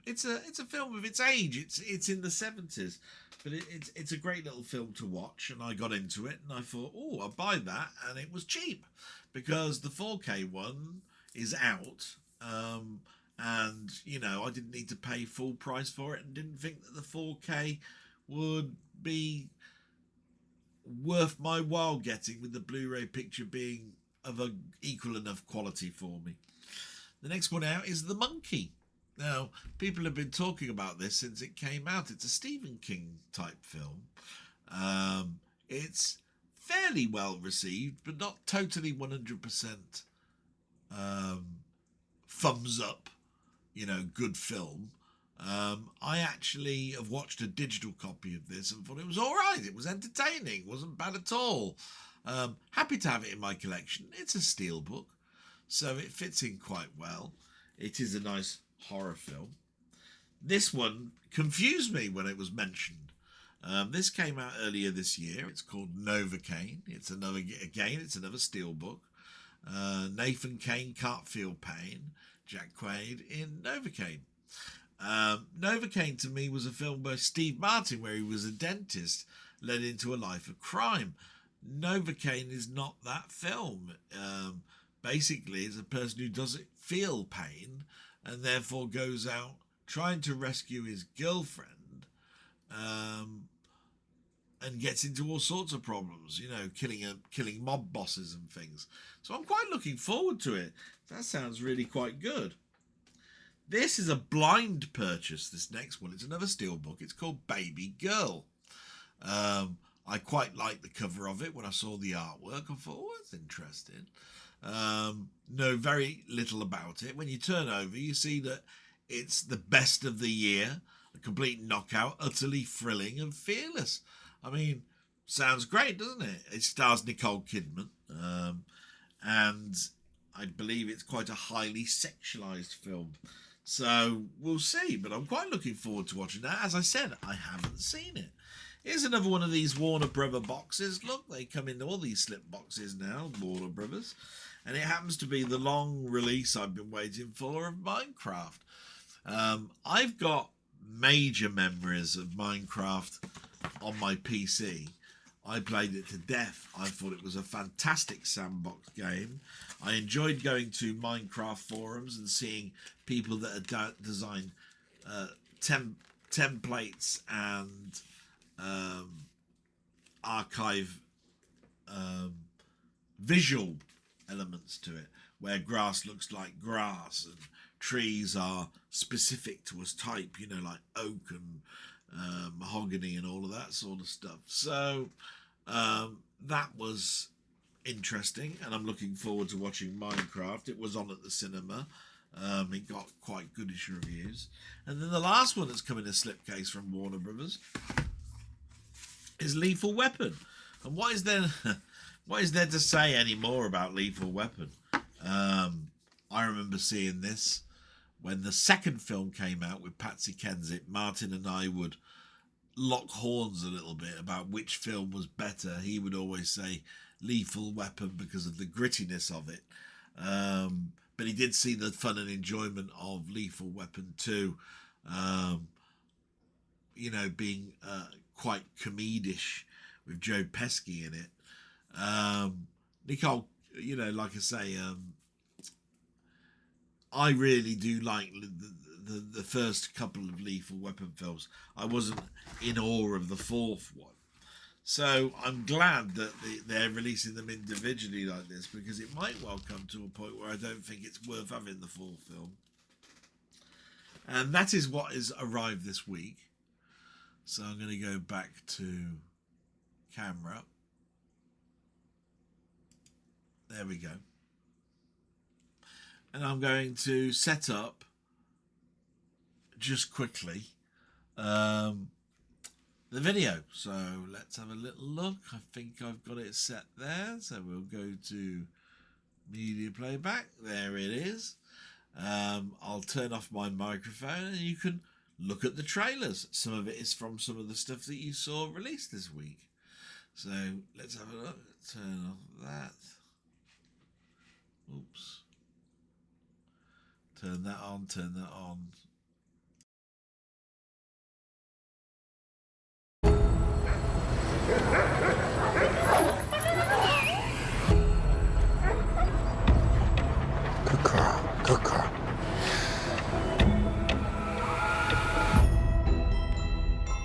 It's a film of its age. It's in the 70s, but it's a great little film to watch. And I got into it, and I thought, oh, I'll buy that, and it was cheap because the 4K one is out. And I didn't need to pay full price for it, and didn't think that the 4K would be worth my while getting, with the Blu-ray picture being of a equal enough quality for me. The next one out is The Monkey. Now, people have been talking about this since it came out. It's a Stephen King type film. It's fairly well received, but not totally 100% thumbs up, good film. I actually have watched a digital copy of this and thought it was all right. It was entertaining. It wasn't bad at all. Happy to have it in my collection. It's a steelbook, so it fits in quite well. It is a nice horror film. This one confused me when it was mentioned. This came out earlier this year. It's called Novocaine. It's another steelbook. Nathan Kane can't feel pain. Jack Quaid in Novocaine. Novocaine to me was a film by Steve Martin where he was a dentist led into a life of crime. Novocaine is not that film. Basically, it's a person who doesn't feel pain and therefore goes out trying to rescue his girlfriend, and gets into all sorts of problems, killing mob bosses and things. So I'm quite looking forward to it. That sounds really quite good. This is a blind purchase, this next one. It's another steelbook. It's called Baby Girl. I quite liked the cover of it when I saw the artwork. I thought, oh, that's interesting. Know very little about it. When you turn over, you see that it's the best of the year, a complete knockout, utterly thrilling and fearless. I mean, sounds great, doesn't it? It stars Nicole Kidman, and I believe it's quite a highly sexualized film. So we'll see, but I'm quite looking forward to watching that. As I said, I haven't seen it. Here's another one of these Warner Brother boxes. Look, they come in all these slip boxes now, Warner Brothers. And it happens to be the long release I've been waiting for of Minecraft. I've got major memories of Minecraft on my PC. I played it to death. I thought it was a fantastic sandbox game. I enjoyed going to Minecraft forums and seeing people that had designed templates and archive visual elements to it, where grass looks like grass and trees are specific to a type, like oak and mahogany and all of that sort of stuff. So that was interesting, and I'm looking forward to watching Minecraft. It was on at the cinema. It got quite goodish reviews. And then the last one that's come in a slipcase from Warner Brothers is Lethal Weapon. And what is there to say any more about Lethal Weapon? I remember seeing this when the second film came out with Patsy Kensit. Martin and I would lock horns a little bit about which film was better. He would always say Lethal Weapon because of the grittiness of it. But he did see the fun and enjoyment of Lethal Weapon 2, being quite comedish with Joe Pesci in it. Nicole, like I say, I really do like the first couple of Lethal Weapon films. I wasn't in awe of the fourth one. So I'm glad that they're releasing them individually like this, because it might well come to a point where I don't think it's worth having the full film. And that is what has arrived this week. So I'm going to go back to camera. There we go. And I'm going to set up just quickly the video. So let's have a little look. I think I've got it set there. So we'll go to media playback. There it is. I'll turn off my microphone and you can look at the trailers. Some of it is from some of the stuff that you saw released this week. So let's have a look. Turn off that. Oops. Turn that on, turn that on. Good girl, good girl.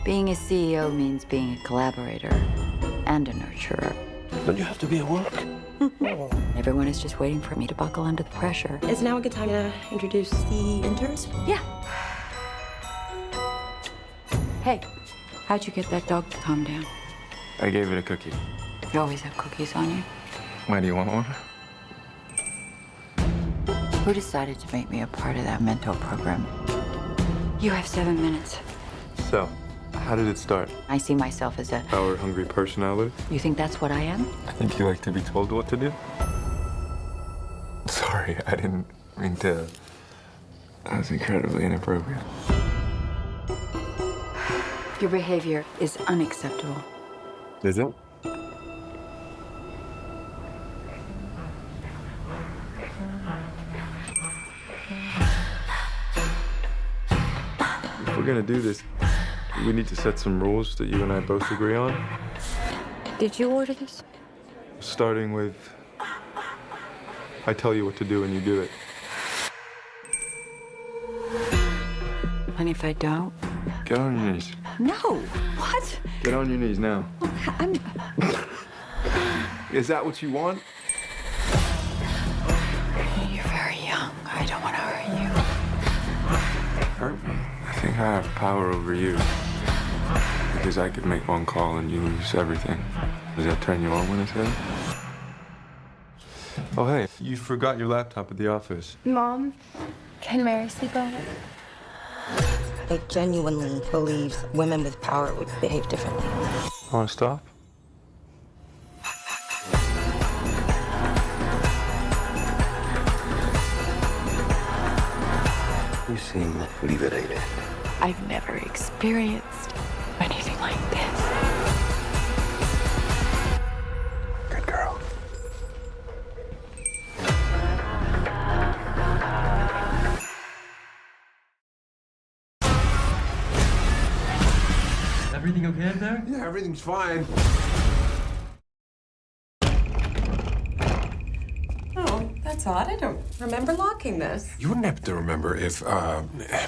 Being a CEO means being a collaborator and a nurturer. Don't you have to be at work? Everyone is just waiting for me to buckle under the pressure. Is now a good time to introduce the interns? Yeah. Hey, how'd you get that dog to calm down? I gave it a cookie. You always have cookies on you. Why, do you want one? Who decided to make me a part of that mentor program? You have 7 minutes. So, how did it start? I see myself as a... Power-hungry personality? You think that's what I am? I think you like to be told what to do. Sorry, I didn't mean to... That was incredibly inappropriate. Your behavior is unacceptable. Is it? If we're gonna do this, we need to set some rules that you and I both agree on. Did you order this? Starting with, I tell you what to do and you do it. And if I don't? Get on your knees. No. What? Get on your knees now. I'm... Is that what you want? You're very young. I don't want to hurt you. Hurt me? I think I have power over you. Because I could make one call and you lose everything. Does that turn you on when I say that? Oh, hey, you forgot your laptop at the office. Mom, can Mary sleep over? I genuinely believe women with power would behave differently. Want to stop? You seem liberated. I've never experienced anything like this. Good girl. Everything okay in there? Yeah, everything's fine. Oh, that's odd. I don't remember locking this. You wouldn't happen to remember if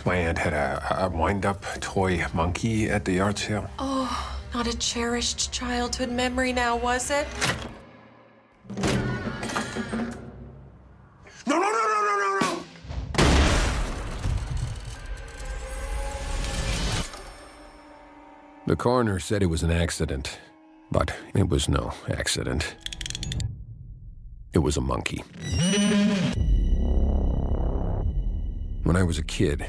my aunt had a wind-up toy monkey at the yard sale? Oh, not a cherished childhood memory now, was it? No, no, no, no, no, no, no! The coroner said it was an accident, but it was no accident. It was a monkey. When I was a kid,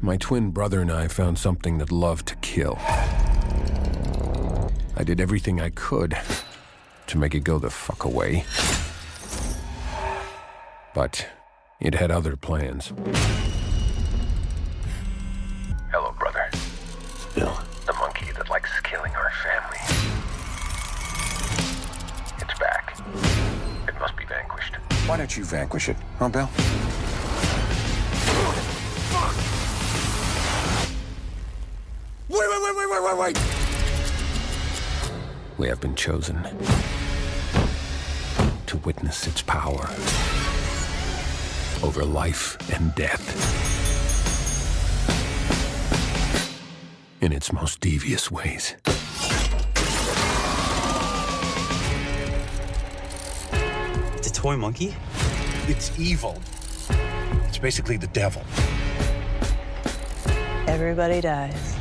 my twin brother and I found something that loved to kill. I did everything I could to make it go the fuck away. But it had other plans. Hello, brother. Bill. The monkey that likes killing our family. It's back. It must be vanquished. Why don't you vanquish it, huh, Bill? Wait! We have been chosen to witness its power over life and death in its most devious ways. The toy monkey? It's evil. It's basically the devil. Everybody dies.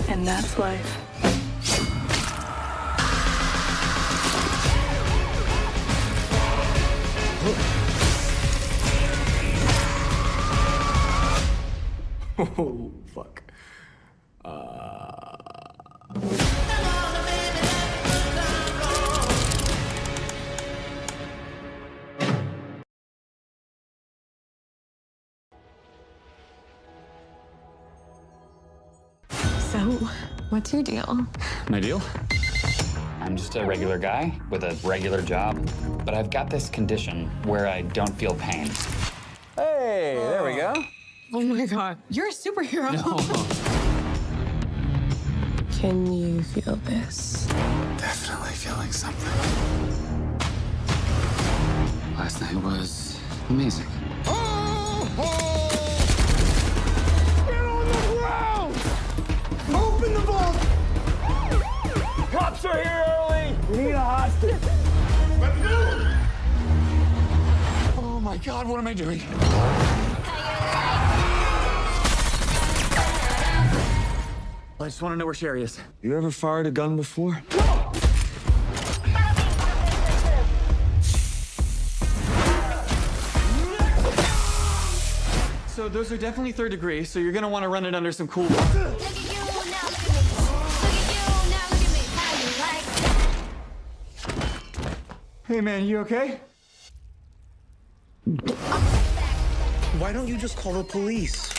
And that's life. Oh, fuck. So, what's your deal? My deal? I'm just a regular guy with a regular job, but I've got this condition where I don't feel pain. Hey, there we go. Oh my god, you're a superhero. No. Can you feel this? Definitely feeling something. Last night was amazing. Get on the ground! Open the vault! Cops are here early! We need a hostage. Let's go! Oh my God, what am I doing? I just want to know where Sherry is. You ever fired a gun before? So those are definitely third degree, so you're gonna want to run it under some cool water. Hey man, you okay? Why don't you just call the police?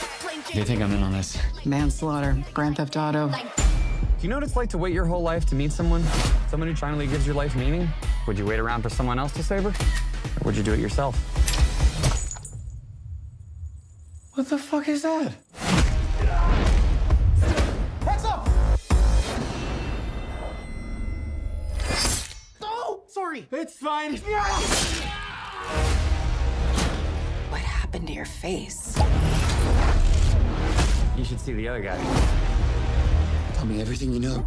Do you think I'm in on this? Manslaughter, grand theft auto. Do you know what it's like to wait your whole life to meet someone? Someone who finally gives your life meaning? Would you wait around for someone else to save her? Or would you do it yourself? What the fuck is that? Heads up! Oh, sorry. It's fine. What happened to your face? You should see the other guy. Tell me everything you know.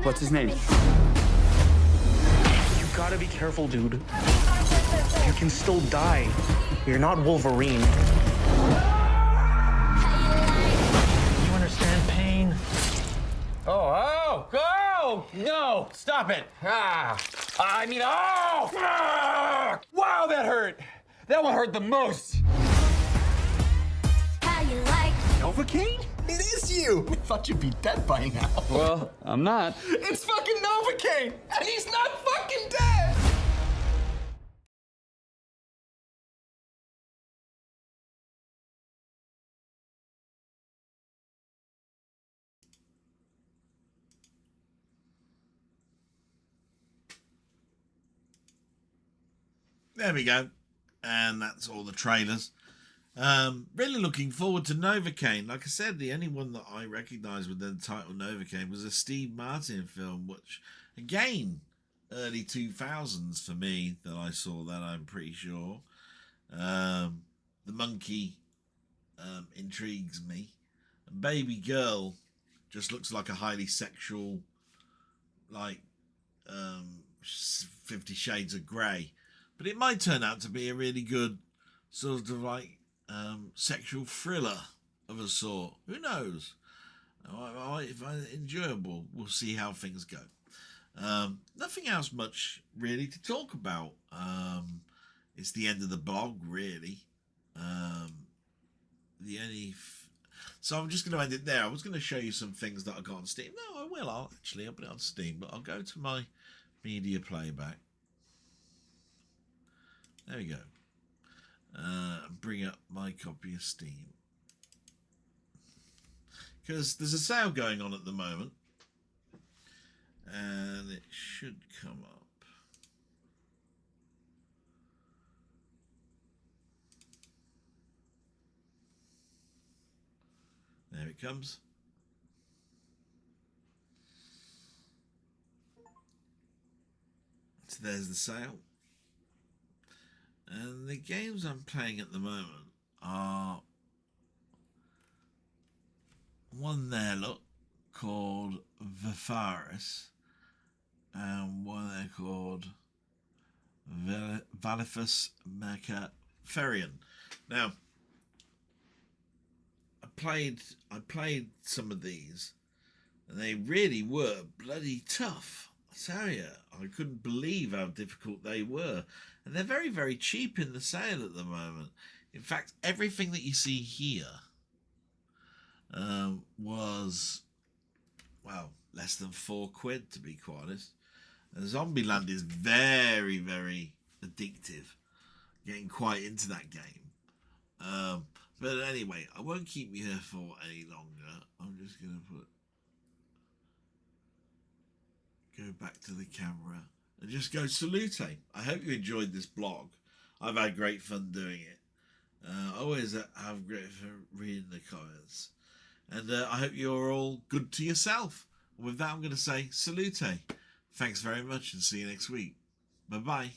What's his name? You gotta be careful, dude. You can still die. You're not Wolverine. You understand pain? Oh! No! Stop it! Oh! Wow, that hurt! That one hurt the most! Novocaine? It is you! I thought you'd be dead by now. Well, I'm not. It's fucking Novocaine! And he's not fucking dead! There we go. And that's all the trailers. Really looking forward to Novocaine. Like I said, the only one that I recognised with the title Novocaine was a Steve Martin film, which, again, early 2000s for me that I saw that, I'm pretty sure. The monkey intrigues me. And Baby Girl just looks like a highly sexual, like 50 Shades of Grey. But it might turn out to be a really good sort of like sexual thriller of a sort. Who knows? If enjoyable, we'll see how things go. Nothing else much really to talk about. It's the end of the blog, really. So I'm just going to end it there. I was going to show you some things that I got on Steam. No, I will. I'll put it on Steam, but I'll go to my media playback. There we go. Bring up my copy of Steam, because there's a sale going on at the moment, and it should come up. There it comes. So there's the sale. And the games I'm playing at the moment are one there, look, called Vifaris, and one there called Valifus Mecha Ferian. Now, I played some of these, and they really were bloody tough. I tell you, I couldn't believe how difficult they were. And they're very, very cheap in the sale at the moment. In fact, everything that you see here was, well, less than £4, to be quite honest. And Zombieland is very, very addictive. Getting quite into that game. But anyway, I won't keep you here for any longer. I'm just going to go back to the camera and just go salute. I hope you enjoyed this blog. I've had great fun doing it. I always have great fun reading the comments. And I hope you're all good to yourself. And with that, I'm going to say salute. Thanks very much and see you next week. Bye-bye.